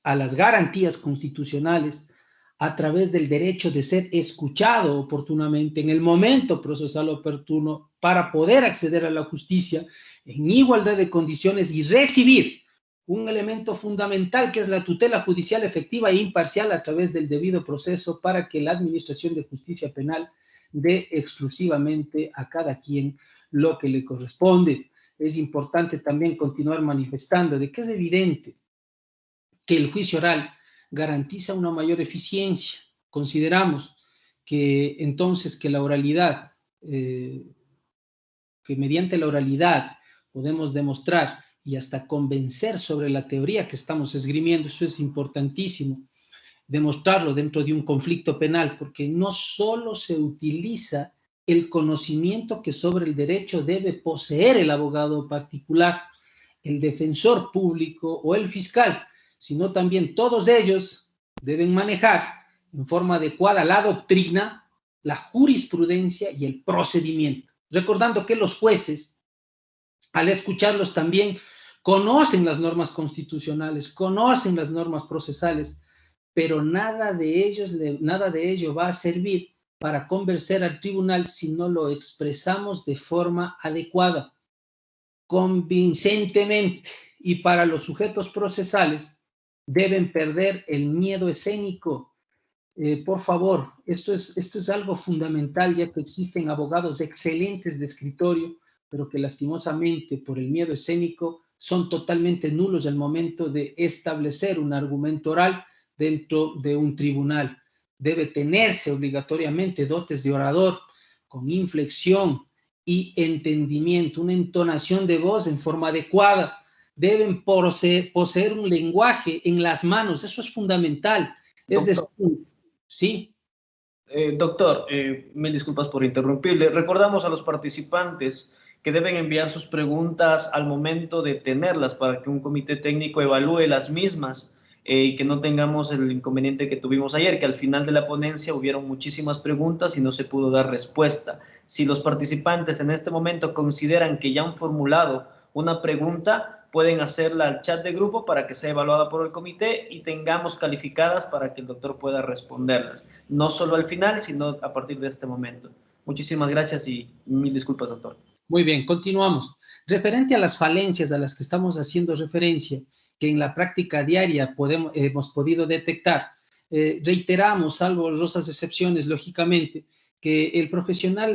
S5: a las garantías constitucionales, a través del derecho de ser escuchado oportunamente en el momento procesal oportuno para poder acceder a la justicia en igualdad de condiciones y recibir un elemento fundamental que es la tutela judicial efectiva e imparcial a través del debido proceso para que la administración de justicia penal dé exclusivamente a cada quien lo que le corresponde. Es importante también continuar manifestando de que es evidente que el juicio oral garantiza una mayor eficiencia. Consideramos que entonces que la oralidad, que mediante la oralidad podemos demostrar y hasta convencer sobre la teoría que estamos esgrimiendo, eso es importantísimo, demostrarlo dentro de un conflicto penal, porque no solo se utiliza el conocimiento que sobre el derecho debe poseer el abogado particular, el defensor público o el fiscal, sino también todos ellos deben manejar en forma adecuada la doctrina, la jurisprudencia y el procedimiento. Recordando que los jueces, al escucharlos también, conocen las normas constitucionales, conocen las normas procesales, pero nada de ello va a servir para convencer al tribunal si no lo expresamos de forma adecuada, convincentemente, y para los sujetos procesales deben perder el miedo escénico. Por favor, esto es algo fundamental, ya que existen abogados excelentes de escritorio, pero que lastimosamente por el miedo escénico son totalmente nulos al momento de establecer un argumento oral dentro de un tribunal. Debe tenerse obligatoriamente dotes de orador con inflexión y entendimiento, una entonación de voz en forma adecuada. Deben poseer un lenguaje en las manos, eso es fundamental. Es decir, sí.
S1: Doctor, mil disculpas por interrumpirle. Recordamos a los participantes que deben enviar sus preguntas al momento de tenerlas para que un comité técnico evalúe las mismas y que no tengamos el inconveniente que tuvimos ayer, que al final de la ponencia hubieron muchísimas preguntas y no se pudo dar respuesta. Si los participantes en este momento consideran que ya han formulado una pregunta, pueden hacerla al chat de grupo para que sea evaluada por el comité y tengamos calificadas para que el doctor pueda responderlas. No solo al final, sino a partir de este momento. Muchísimas gracias y mil disculpas, doctor.
S5: Muy bien, continuamos. Referente a las falencias a las que estamos haciendo referencia, que en la práctica diaria hemos podido detectar, reiteramos, salvo honrosas excepciones, lógicamente, que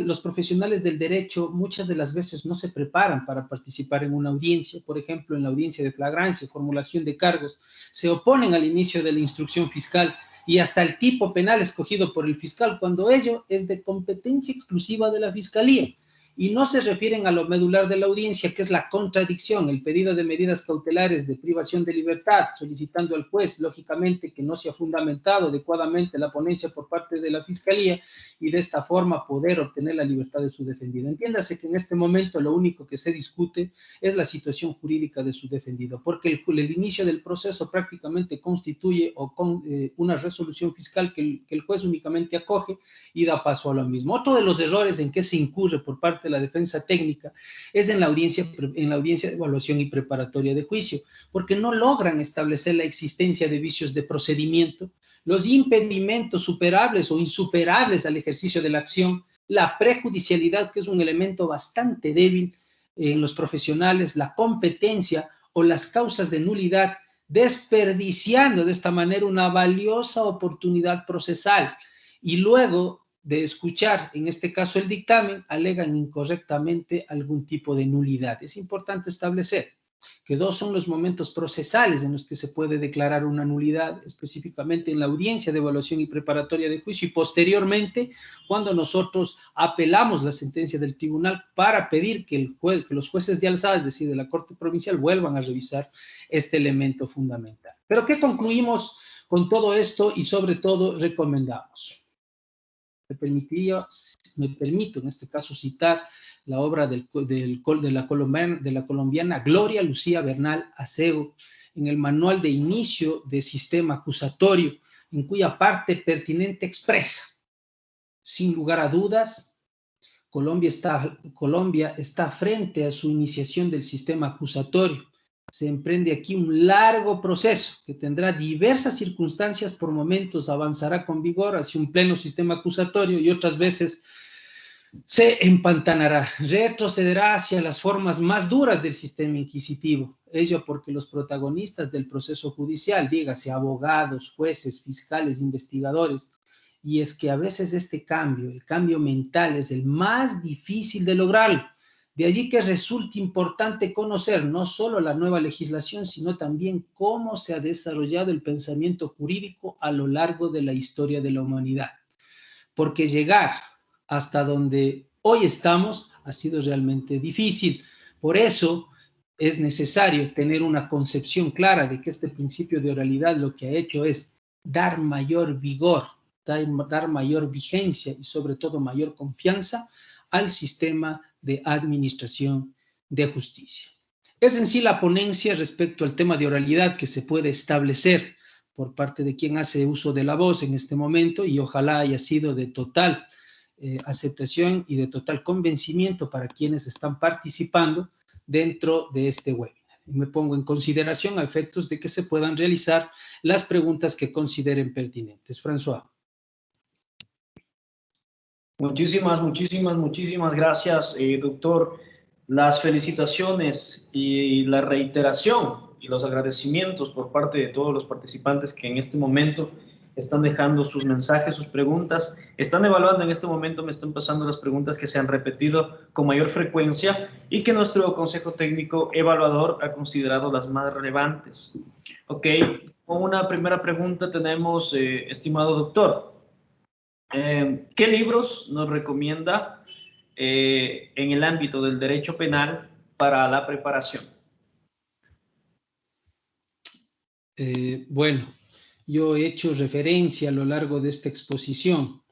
S5: los profesionales del derecho muchas de las veces no se preparan para participar en una audiencia, por ejemplo, en la audiencia de flagrancia, formulación de cargos, se oponen al inicio de la instrucción fiscal y hasta el tipo penal escogido por el fiscal, cuando ello es de competencia exclusiva de la fiscalía. Y no se refieren a lo medular de la audiencia, que es la contradicción, el pedido de medidas cautelares de privación de libertad, solicitando al juez, lógicamente, que no se ha fundamentado adecuadamente la ponencia por parte de la Fiscalía y de esta forma poder obtener la libertad de su defendido. Entiéndase que en este momento lo único que se discute es la situación jurídica de su defendido, porque el inicio del proceso prácticamente constituye una resolución fiscal que el juez únicamente acoge y da paso a lo mismo. Otro de los errores en que se incurre por parte de la defensa técnica es en la audiencia de evaluación y preparatoria de juicio, porque no logran establecer la existencia de vicios de procedimiento, los impedimentos superables o insuperables al ejercicio de la acción, la prejudicialidad, que es un elemento bastante débil en los profesionales, la competencia o las causas de nulidad, desperdiciando de esta manera una valiosa oportunidad procesal. Y luego de escuchar, en este caso el dictamen, alegan incorrectamente algún tipo de nulidad. Es importante establecer que dos son los momentos procesales en los que se puede declarar una nulidad, específicamente en la audiencia de evaluación y preparatoria de juicio y posteriormente cuando nosotros apelamos la sentencia del tribunal para pedir que los jueces de alzada, es decir, de la Corte Provincial, vuelvan a revisar este elemento fundamental. ¿Pero qué concluimos con todo esto y sobre todo recomendamos? Me permito en este caso citar la obra de la colombiana Gloria Lucía Bernal Acebo en el manual de inicio de sistema acusatorio, en cuya parte pertinente expresa, sin lugar a dudas, Colombia está frente a su iniciación del sistema acusatorio. Se emprende aquí un largo proceso que tendrá diversas circunstancias, por momentos avanzará con vigor hacia un pleno sistema acusatorio y otras veces se empantanará, retrocederá hacia las formas más duras del sistema inquisitivo. Ello porque los protagonistas del proceso judicial, dígase abogados, jueces, fiscales, investigadores, y es que a veces el cambio mental es el más difícil de lograrlo. De allí que resulta importante conocer no solo la nueva legislación, sino también cómo se ha desarrollado el pensamiento jurídico a lo largo de la historia de la humanidad. Porque llegar hasta donde hoy estamos ha sido realmente difícil. Por eso es necesario tener una concepción clara de que este principio de oralidad lo que ha hecho es dar mayor vigor, dar mayor vigencia y sobre todo mayor confianza al sistema de administración de justicia. Es en sí la ponencia respecto al tema de oralidad que se puede establecer por parte de quien hace uso de la voz en este momento y ojalá haya sido de total aceptación y de total convencimiento para quienes están participando dentro de este webinar. Me pongo en consideración a efectos de que se puedan realizar las preguntas que consideren pertinentes. François.
S1: Muchísimas gracias, doctor. Las felicitaciones y la reiteración y los agradecimientos por parte de todos los participantes que en este momento están dejando sus mensajes, sus preguntas, están evaluando en este momento, me están pasando las preguntas que se han repetido con mayor frecuencia y que nuestro Consejo Técnico Evaluador ha considerado las más relevantes. Ok, con una primera pregunta tenemos, estimado doctor, ¿qué libros nos recomienda en el ámbito del derecho penal para la preparación?
S5: Bueno, yo he hecho referencia a lo largo de esta exposición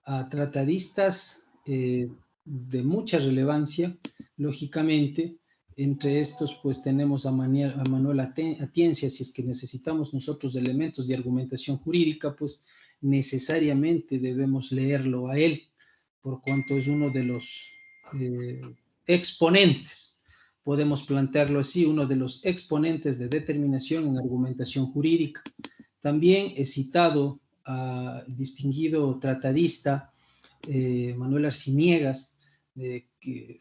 S5: a tratadistas de mucha relevancia, lógicamente, Entre estos, pues tenemos a Manuel Atiencia. Si es que necesitamos nosotros elementos de argumentación jurídica, pues necesariamente debemos leerlo a él, por cuanto es uno de los exponentes, podemos plantearlo así, uno de los exponentes de determinación en argumentación jurídica. También he citado al distinguido tratadista Manuel Arciniegas,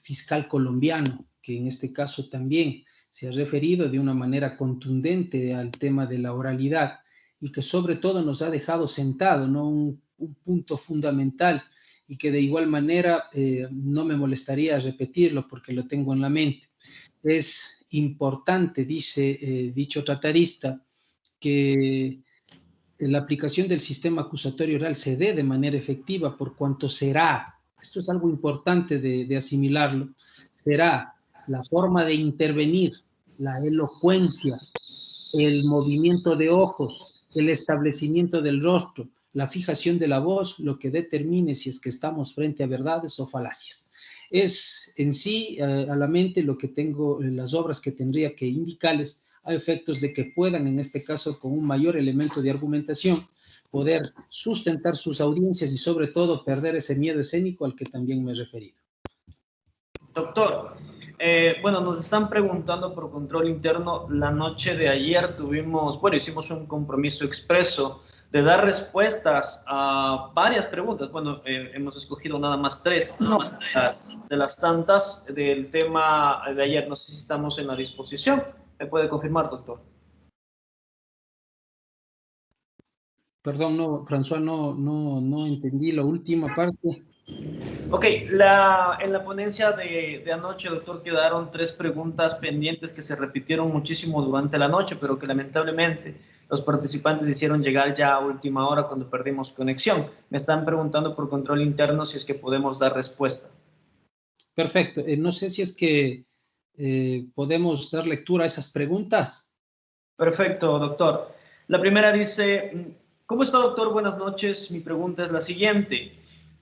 S5: fiscal colombiano, que en este caso también se ha referido de una manera contundente al tema de la oralidad y que sobre todo nos ha dejado sentado, ¿no? un punto fundamental y que de igual manera no me molestaría repetirlo porque lo tengo en la mente. Es importante, dice dicho tratadista, que la aplicación del sistema acusatorio oral se dé de manera efectiva por cuanto será, esto es algo importante de asimilarlo, será la forma de intervenir, la elocuencia, el movimiento de ojos, el establecimiento del rostro, la fijación de la voz, lo que determine si es que estamos frente a verdades o falacias. Es en sí a la mente lo que tengo, las obras que tendría que indicarles a efectos de que puedan, en este caso, con un mayor elemento de argumentación, poder sustentar sus audiencias y sobre todo perder ese miedo escénico al que también me he referido.
S1: Doctor, bueno, nos están preguntando por control interno. La noche de ayer hicimos un compromiso expreso de dar respuestas a varias preguntas. Bueno, hemos escogido nada más 3 de las tantas del tema de ayer. No sé si estamos en la disposición. ¿Me puede confirmar, doctor?
S5: Perdón, no, François, no entendí la última parte.
S1: Ok, en la ponencia de anoche, doctor, quedaron 3 preguntas pendientes que se repitieron muchísimo durante la noche, pero que lamentablemente los participantes hicieron llegar ya a última hora cuando perdimos conexión. Me están preguntando por control interno si es que podemos dar respuesta.
S5: Perfecto. No sé si es que podemos dar lectura a esas preguntas.
S1: Perfecto, doctor. La primera dice, ¿cómo está, doctor? Buenas noches. Mi pregunta es la siguiente.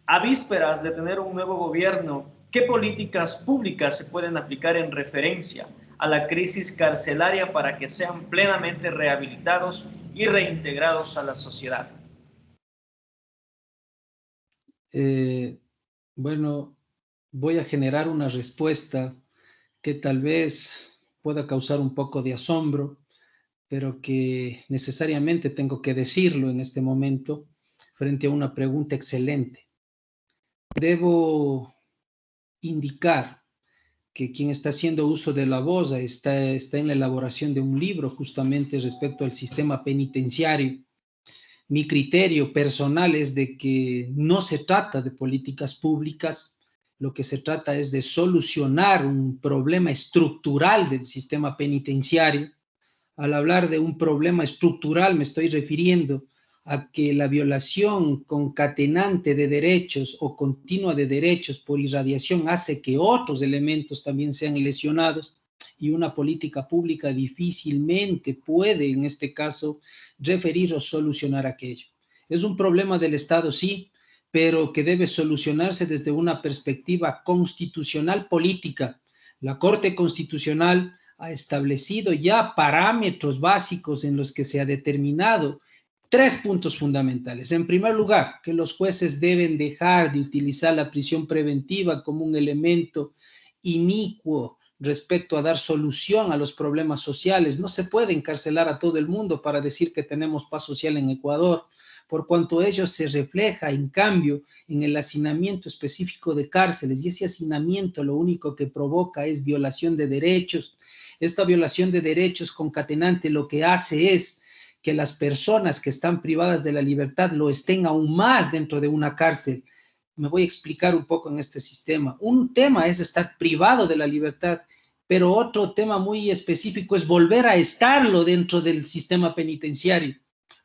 S1: A vísperas de tener un nuevo gobierno, ¿qué políticas públicas se pueden aplicar en referencia a la crisis carcelaria para que sean plenamente rehabilitados y reintegrados a la sociedad?
S5: Bueno, voy a generar una respuesta que tal vez pueda causar un poco de asombro, pero que necesariamente tengo que decirlo en este momento frente a una pregunta excelente. Debo indicar que quien está haciendo uso de la voz está en la elaboración de un libro justamente respecto al sistema penitenciario. Mi criterio personal es de que no se trata de políticas públicas, lo que se trata es de solucionar un problema estructural del sistema penitenciario. Al hablar de un problema estructural me estoy refiriendo a que la violación concatenante de derechos o continua de derechos por irradiación hace que otros elementos también sean lesionados y una política pública difícilmente puede, en este caso, referir o solucionar aquello. Es un problema del Estado, sí, pero que debe solucionarse desde una perspectiva constitucional política. La Corte Constitucional ha establecido ya parámetros básicos en los que se ha determinado 3 puntos fundamentales. En primer lugar, que los jueces deben dejar de utilizar la prisión preventiva como un elemento inicuo respecto a dar solución a los problemas sociales. No se puede encarcelar a todo el mundo para decir que tenemos paz social en Ecuador, por cuanto ello se refleja, en cambio, en el hacinamiento específico de cárceles, y ese hacinamiento lo único que provoca es violación de derechos. Esta violación de derechos concatenante lo que hace es que las personas que están privadas de la libertad lo estén aún más dentro de una cárcel. Me voy a explicar un poco en este sistema. Un tema es estar privado de la libertad, pero otro tema muy específico es volver a estarlo dentro del sistema penitenciario,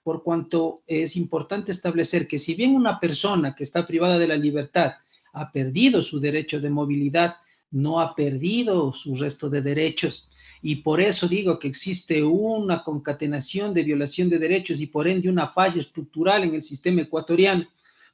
S5: por cuanto es importante establecer que si bien una persona que está privada de la libertad ha perdido su derecho de movilidad, no ha perdido su resto de derechos. Y por eso digo que existe una concatenación de violación de derechos y por ende una falla estructural en el sistema ecuatoriano.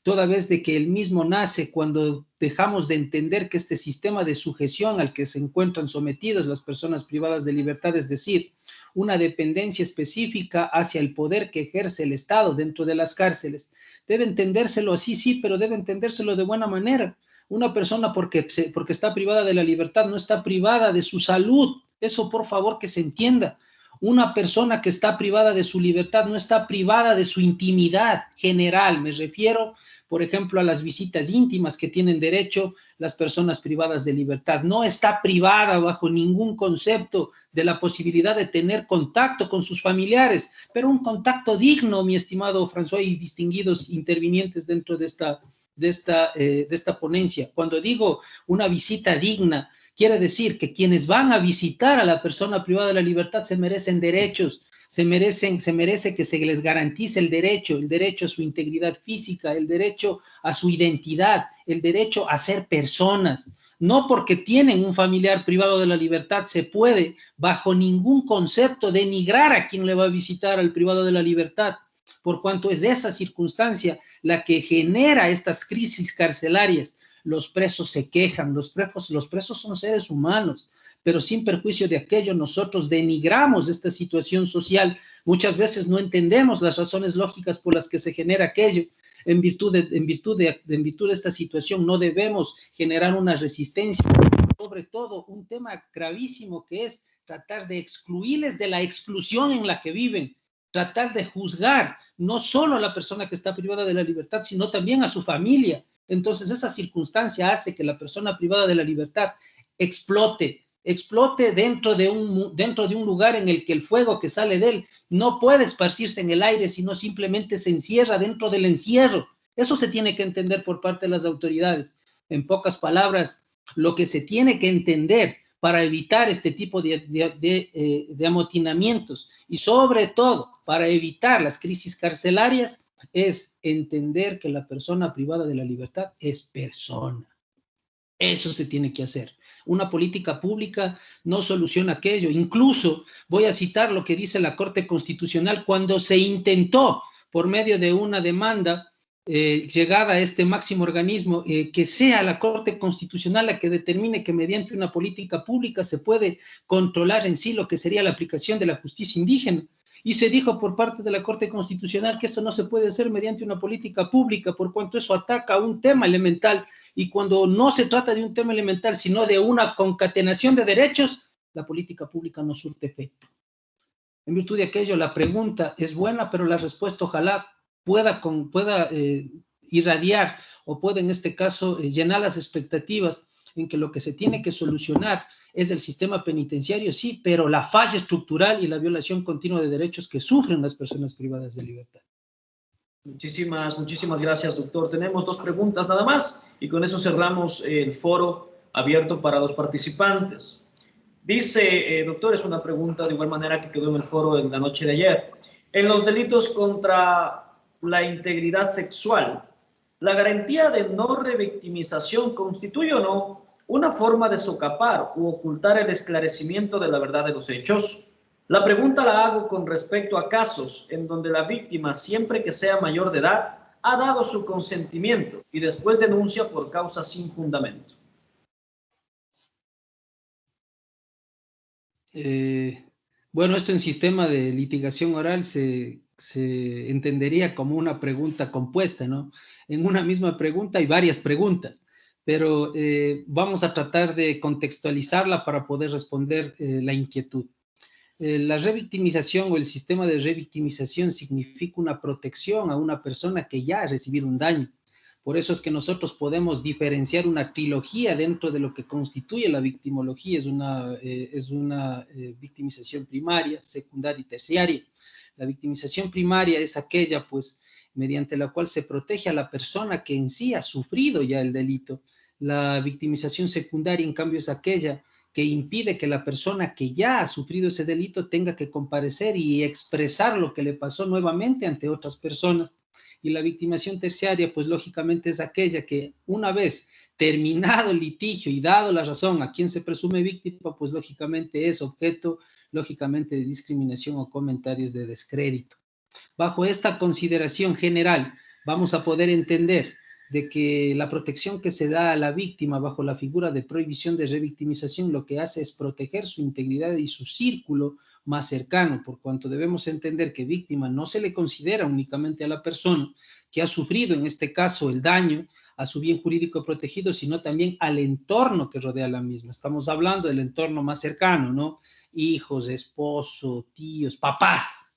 S5: toda vez de que el mismo nace cuando dejamos de entender que este sistema de sujeción al que se encuentran sometidos las personas privadas de libertad, es decir, una dependencia específica hacia el poder que ejerce el Estado dentro de las cárceles, debe entendérselo así, sí, pero debe entendérselo de buena manera. Una persona porque está privada de la libertad no está privada de su salud. Eso, por favor, que se entienda. Una persona que está privada de su libertad no está privada de su intimidad general. Me refiero, por ejemplo, a las visitas íntimas que tienen derecho las personas privadas de libertad. No está privada bajo ningún concepto de la posibilidad de tener contacto con sus familiares, pero un contacto digno, mi estimado François y distinguidos intervinientes dentro de esta ponencia. Cuando digo una visita digna, quiere decir que quienes van a visitar a la persona privada de la libertad se merecen derechos, se merece que se les garantice el derecho a su integridad física, el derecho a su identidad, el derecho a ser personas. No porque tienen un familiar privado de la libertad se puede, bajo ningún concepto, denigrar a quien le va a visitar al privado de la libertad, por cuanto es esa circunstancia la que genera estas crisis carcelarias. Los presos se quejan, los presos son seres humanos, pero sin perjuicio de aquello nosotros denigramos esta situación social. Muchas veces no entendemos las razones lógicas por las que se genera aquello. En virtud de esta situación no debemos generar una resistencia, sobre todo un tema gravísimo que es tratar de excluirles de la exclusión en la que viven, tratar de juzgar no solo a la persona que está privada de la libertad, sino también a su familia. Entonces esa circunstancia hace que la persona privada de la libertad explote dentro de un lugar en el que el fuego que sale de él no puede esparcirse en el aire, sino simplemente se encierra dentro del encierro. Eso se tiene que entender por parte de las autoridades. En pocas palabras, lo que se tiene que entender para evitar este tipo de amotinamientos y sobre todo para evitar las crisis carcelarias es entender que la persona privada de la libertad es persona. Eso se tiene que hacer. Una política pública no soluciona aquello. Incluso voy a citar lo que dice la Corte Constitucional cuando se intentó, por medio de una demanda llegada a este máximo organismo, que sea la Corte Constitucional la que determine que mediante una política pública se puede controlar en sí lo que sería la aplicación de la justicia indígena. Y se dijo por parte de la Corte Constitucional que eso no se puede hacer mediante una política pública, por cuanto eso ataca a un tema elemental. Y cuando no se trata de un tema elemental, sino de una concatenación de derechos, la política pública no surte efecto. En virtud de aquello, la pregunta es buena, pero la respuesta ojalá pueda irradiar o pueda en este caso llenar las expectativas en que lo que se tiene que solucionar es el sistema penitenciario, sí, pero la falla estructural y la violación continua de derechos que sufren las personas privadas de libertad.
S1: Muchísimas gracias, doctor. Tenemos 2 preguntas nada más y con eso cerramos el foro abierto para los participantes. Dice, doctor, es una pregunta de igual manera que quedó en el foro en la noche de ayer. En los delitos contra la integridad sexual, ¿la garantía de no revictimización constituye o no una forma de socapar u ocultar el esclarecimiento de la verdad de los hechos? La pregunta la hago con respecto a casos en donde la víctima, siempre que sea mayor de edad, ha dado su consentimiento y después denuncia por causas sin fundamento.
S5: Bueno, esto en sistema de litigación oral se entendería como una pregunta compuesta, ¿no? En una misma pregunta hay varias preguntas, pero vamos a tratar de contextualizarla para poder responder la inquietud. La revictimización o el sistema de revictimización significa una protección a una persona que ya ha recibido un daño. Por eso es que nosotros podemos diferenciar una trilogía dentro de lo que constituye la victimología. Es una victimización primaria, secundaria y terciaria. La victimización primaria es aquella, pues, mediante la cual se protege a la persona que en sí ha sufrido ya el delito. La victimización secundaria, en cambio, es aquella que impide que la persona que ya ha sufrido ese delito tenga que comparecer y expresar lo que le pasó nuevamente ante otras personas. Y la victimización terciaria, pues lógicamente es aquella que una vez terminado el litigio y dado la razón a quien se presume víctima, pues lógicamente es objeto, lógicamente, de discriminación o comentarios de descrédito. Bajo esta consideración general, vamos a poder entender de que la protección que se da a la víctima bajo la figura de prohibición de revictimización lo que hace es proteger su integridad y su círculo más cercano, por cuanto debemos entender que víctima no se le considera únicamente a la persona que ha sufrido, en este caso, el daño a su bien jurídico protegido, sino también al entorno que rodea a la misma. Estamos hablando del entorno más cercano, ¿no? Hijos, esposo, tíos, papás.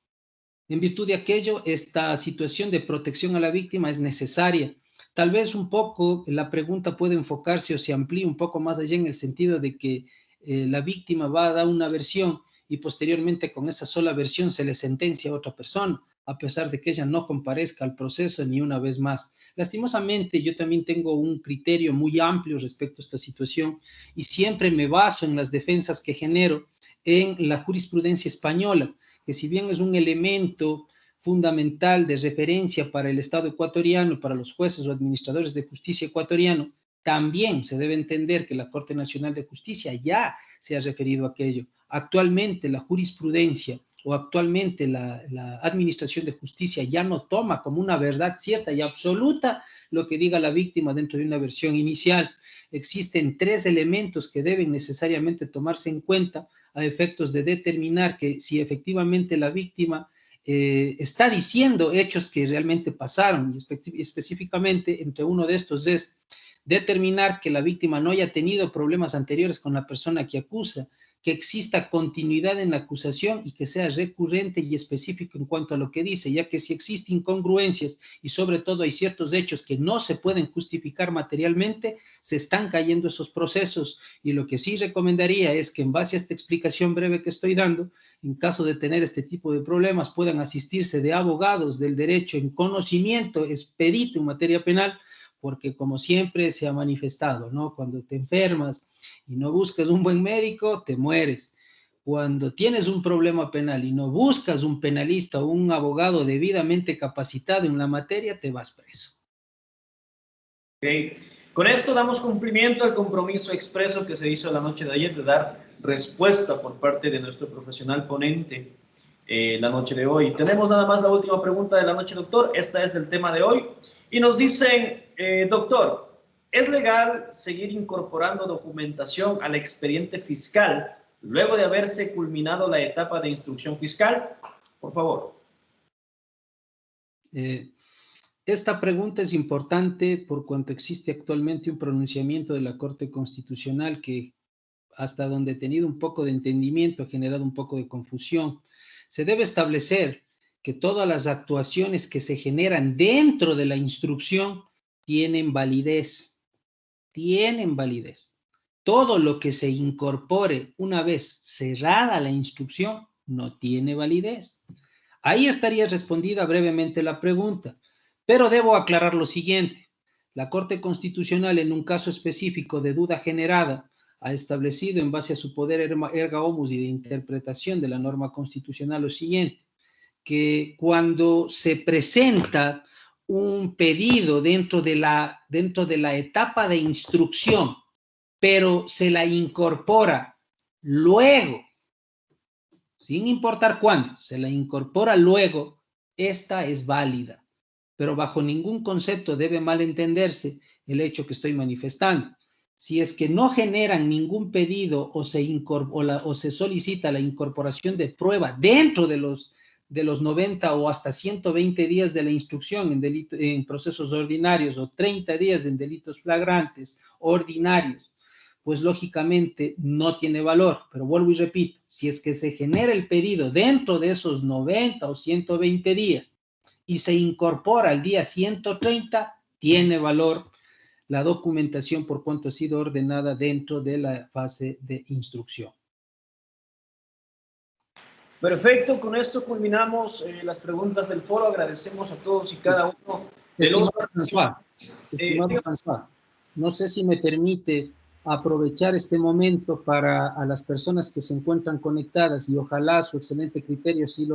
S5: En virtud de aquello, esta situación de protección a la víctima es necesaria. Tal vez un poco la pregunta puede enfocarse o se amplíe un poco más allá en el sentido de que la víctima va a dar una versión y posteriormente con esa sola versión se le sentencia a otra persona, a pesar de que ella no comparezca al proceso ni una vez más. Lastimosamente, yo también tengo un criterio muy amplio respecto a esta situación y siempre me baso en las defensas que genero en la jurisprudencia española, que si bien es un elemento fundamental de referencia para el Estado ecuatoriano, para los jueces o administradores de justicia ecuatoriano, también se debe entender que la Corte Nacional de Justicia ya se ha referido a aquello. Actualmente la jurisprudencia o actualmente la Administración de Justicia ya no toma como una verdad cierta y absoluta lo que diga la víctima dentro de una versión inicial. Existen 3 elementos que deben necesariamente tomarse en cuenta a efectos de determinar que si efectivamente la víctima está diciendo hechos que realmente pasaron, y específicamente entre uno de estos es determinar que la víctima no haya tenido problemas anteriores con la persona que acusa, que exista continuidad en la acusación y que sea recurrente y específico en cuanto a lo que dice, ya que si existen incongruencias y sobre todo hay ciertos hechos que no se pueden justificar materialmente, se están cayendo esos procesos. Y lo que sí recomendaría es que en base a esta explicación breve que estoy dando, en caso de tener este tipo de problemas, puedan asistirse de abogados del derecho en conocimiento expedito en materia penal, porque como siempre se ha manifestado, ¿no? Cuando te enfermas y no buscas un buen médico, te mueres. Cuando tienes un problema penal y no buscas un penalista o un abogado debidamente capacitado en la materia, te vas preso.
S1: Okay. Con esto damos cumplimiento al compromiso expreso que se hizo la noche de ayer de dar respuesta por parte de nuestro profesional ponente la noche de hoy. Tenemos nada más la última pregunta de la noche, doctor. Esta es del tema de hoy. Y nos dicen, doctor, ¿es legal seguir incorporando documentación al expediente fiscal luego de haberse culminado la etapa de instrucción fiscal? Por favor.
S5: Esta pregunta es importante por cuanto existe actualmente un pronunciamiento de la Corte Constitucional que, hasta donde he tenido un poco de entendimiento, ha generado un poco de confusión. Se debe establecer que todas las actuaciones que se generan dentro de la instrucción tienen validez. Tienen validez. Todo lo que se incorpore una vez cerrada la instrucción no tiene validez. Ahí estaría respondida brevemente la pregunta, pero debo aclarar lo siguiente. La Corte Constitucional, en un caso específico de duda generada, ha establecido en base a su poder erga omnes y de interpretación de la norma constitucional lo siguiente, que cuando se presenta un pedido dentro de la etapa de instrucción, pero se la incorpora luego, sin importar cuándo, se la incorpora luego, esta es válida, pero bajo ningún concepto debe malentenderse el hecho que estoy manifestando. Si es que no generan ningún pedido o se solicita la incorporación de prueba dentro de los 90 o hasta 120 días de la instrucción en procesos ordinarios o 30 días en delitos flagrantes ordinarios, pues lógicamente no tiene valor. Pero vuelvo y repito, si es que se genera el pedido dentro de esos 90 o 120 días y se incorpora al día 130, tiene valor la documentación por cuanto ha sido ordenada dentro de la fase de instrucción.
S1: Perfecto, con esto culminamos las preguntas del foro. Agradecemos a todos y cada uno de los participantes.
S5: Estimado François, no sé si me permite aprovechar este momento para a las personas que se encuentran conectadas y ojalá su excelente criterio así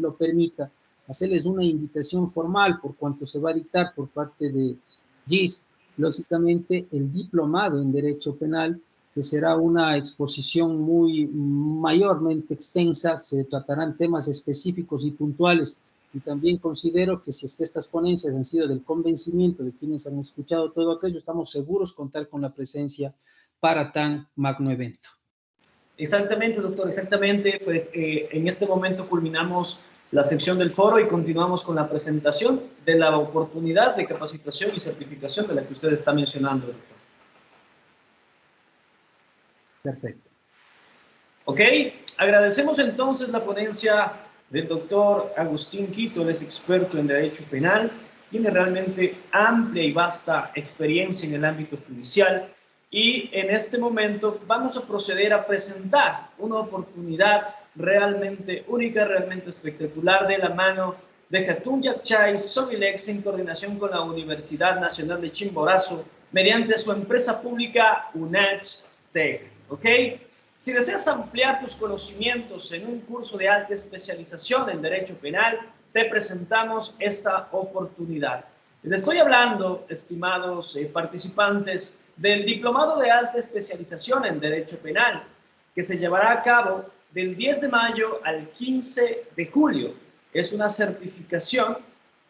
S5: lo permita, hacerles una invitación formal por cuanto se va a dictar por parte de GIS, lógicamente el diplomado en Derecho Penal, que será una exposición muy mayormente extensa. Se tratarán temas específicos y puntuales Y también considero que si es que estas ponencias han sido del convencimiento de quienes han escuchado todo aquello, estamos seguros contar con la presencia para tan magno evento.
S1: Exactamente, doctor, exactamente. Pues en este momento culminamos la sección del foro y continuamos con la presentación de la oportunidad de capacitación y certificación de la que usted está mencionando, doctor.
S5: Perfecto.
S1: Ok, agradecemos entonces la ponencia del doctor Agustín Quito, él es experto en Derecho Penal, tiene realmente amplia y vasta experiencia en el ámbito judicial y en este momento vamos a proceder a presentar una oportunidad realmente única, realmente espectacular de la mano de Jatun Yakchay Sobilex en coordinación con la Universidad Nacional de Chimborazo mediante su empresa pública UNACH Tech, ¿ok? Si deseas ampliar tus conocimientos en un curso de alta especialización en Derecho Penal, te presentamos esta oportunidad. Les estoy hablando, estimados participantes, del Diplomado de Alta Especialización en Derecho Penal, que se llevará a cabo del 10 de mayo al 15 de julio. Es una certificación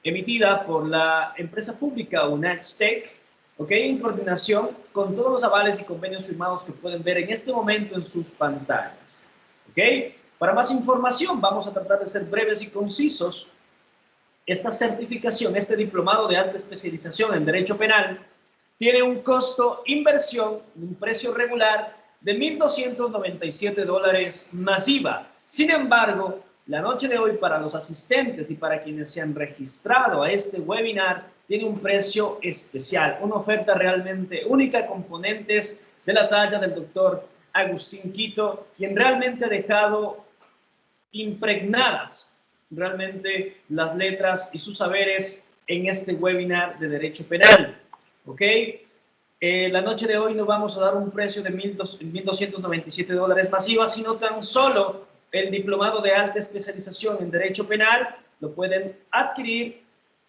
S1: emitida por la empresa pública UNACH Tech, ¿ok? En coordinación con todos los avales y convenios firmados que pueden ver en este momento en sus pantallas, ¿ok? Para más información, vamos a tratar de ser breves y concisos. Esta certificación, este diplomado de alta especialización en Derecho Penal, tiene un costo inversión, un precio regular de $1,297 más IVA. Sin embargo, la noche de hoy para los asistentes y para quienes se han registrado a este webinar, tiene un precio especial, una oferta realmente única, componentes de la talla del doctor Agustín Quito, quien realmente ha dejado impregnadas realmente las letras y sus saberes en este webinar de Derecho Penal, ¿ok? La noche de hoy no vamos a dar un precio de $1,297 más IVA, sino tan solo el diplomado de alta especialización en Derecho Penal lo pueden adquirir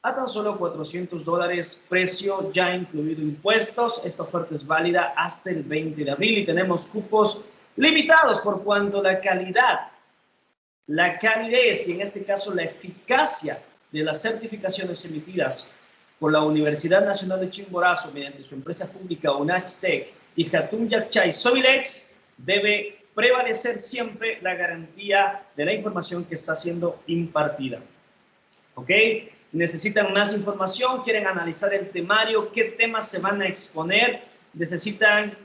S1: a tan solo $400, precio ya incluido impuestos. Esta oferta es válida hasta el 20 de abril y tenemos cupos limitados por cuanto la calidez y en este caso la eficacia de las certificaciones emitidas por la Universidad Nacional de Chimborazo mediante su empresa pública UNACH Tech y Jatun Yakchay Sobilex debe prevalecer siempre la garantía de la información que está siendo impartida. ¿Ok? Necesitan más información, quieren analizar el temario, qué temas se van a exponer, necesitan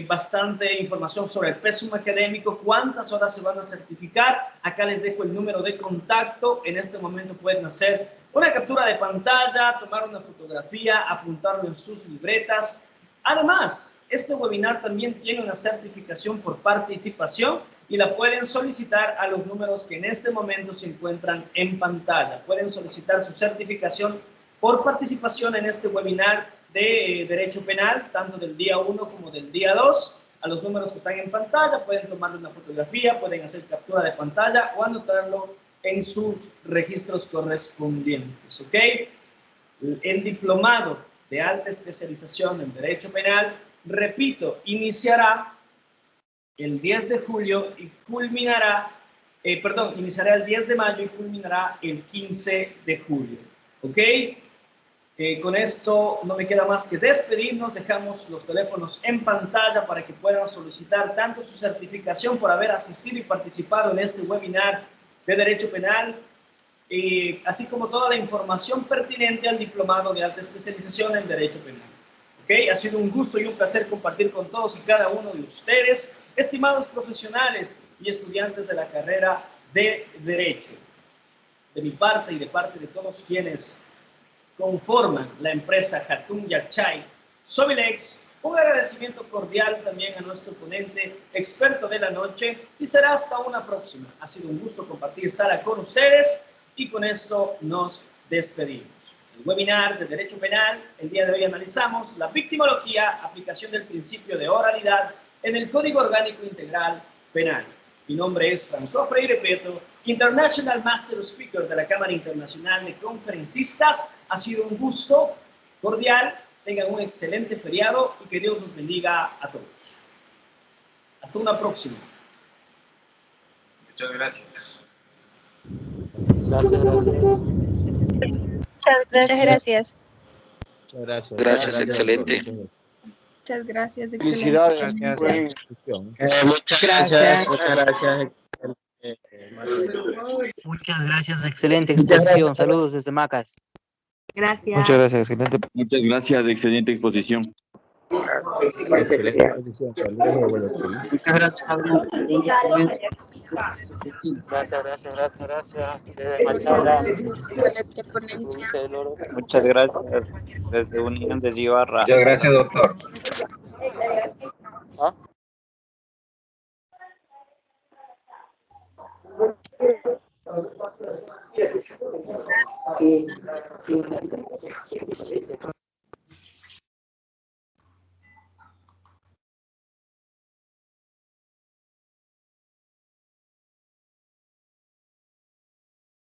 S1: bastante información sobre el pensum académico, cuántas horas se van a certificar. Acá les dejo el número de contacto. En este momento pueden hacer una captura de pantalla, tomar una fotografía, apuntarlo en sus libretas. Además, este webinar también tiene una certificación por participación y la pueden solicitar a los números que en este momento se encuentran en pantalla. Pueden solicitar su certificación por participación en este webinar de Derecho Penal, tanto del día 1 como del día 2, a los números que están en pantalla. Pueden tomarle una fotografía, pueden hacer captura de pantalla o anotarlo en sus registros correspondientes, ¿ok? El diplomado de alta especialización en Derecho Penal, repito, iniciará el 10 de julio y culminará, iniciará el 10 de mayo y culminará el 15 de julio, ¿ok? Con esto no me queda más que despedirnos. Dejamos los teléfonos en pantalla para que puedan solicitar tanto su certificación por haber asistido y participado en este webinar de Derecho Penal, así como toda la información pertinente al diplomado de alta especialización en Derecho Penal. ¿Okay? Ha sido un gusto y un placer compartir con todos y cada uno de ustedes, estimados profesionales y estudiantes de la carrera de Derecho. De mi parte y de parte de todos quienes conforman la empresa Jatun Yakchay Sobilex, un agradecimiento cordial también a nuestro ponente experto de la noche y será hasta una próxima. Ha sido un gusto compartir sala con ustedes y con esto nos despedimos. El webinar de Derecho Penal, el día de hoy analizamos la victimología, aplicación del principio de oralidad en el Código Orgánico Integral Penal. Mi nombre es François Freire Peto, International Master Speaker de la Cámara Internacional de Conferencistas. Ha sido un gusto cordial. Tengan un excelente feriado y que Dios los bendiga a todos. Hasta una próxima.
S2: Muchas gracias.
S5: Gracias.
S6: Muchas gracias.
S7: Muchas gracias.
S3: Gracias, excelente.
S6: Muchas gracias.
S8: Felicidades.
S7: Gracias.
S8: Fue-
S7: Muchas
S9: Gracias.
S7: Muchas gracias.
S9: Muchas gracias, excelente exposición. Saludos desde Macas.
S6: Gracias.
S8: Muchas gracias, excelente.
S2: Muchas gracias, excelente exposición.
S7: Excelente exposición. Saludos de Guayaquil.
S8: Muchas gracias, Adrián.
S10: Gracias. Desde Machala,
S6: Excelente ponencia.
S10: provincia del Oro.
S8: Muchas gracias. Desde Unión de Ibarra.
S2: Muchas gracias, doctor.
S10: ¿Ah?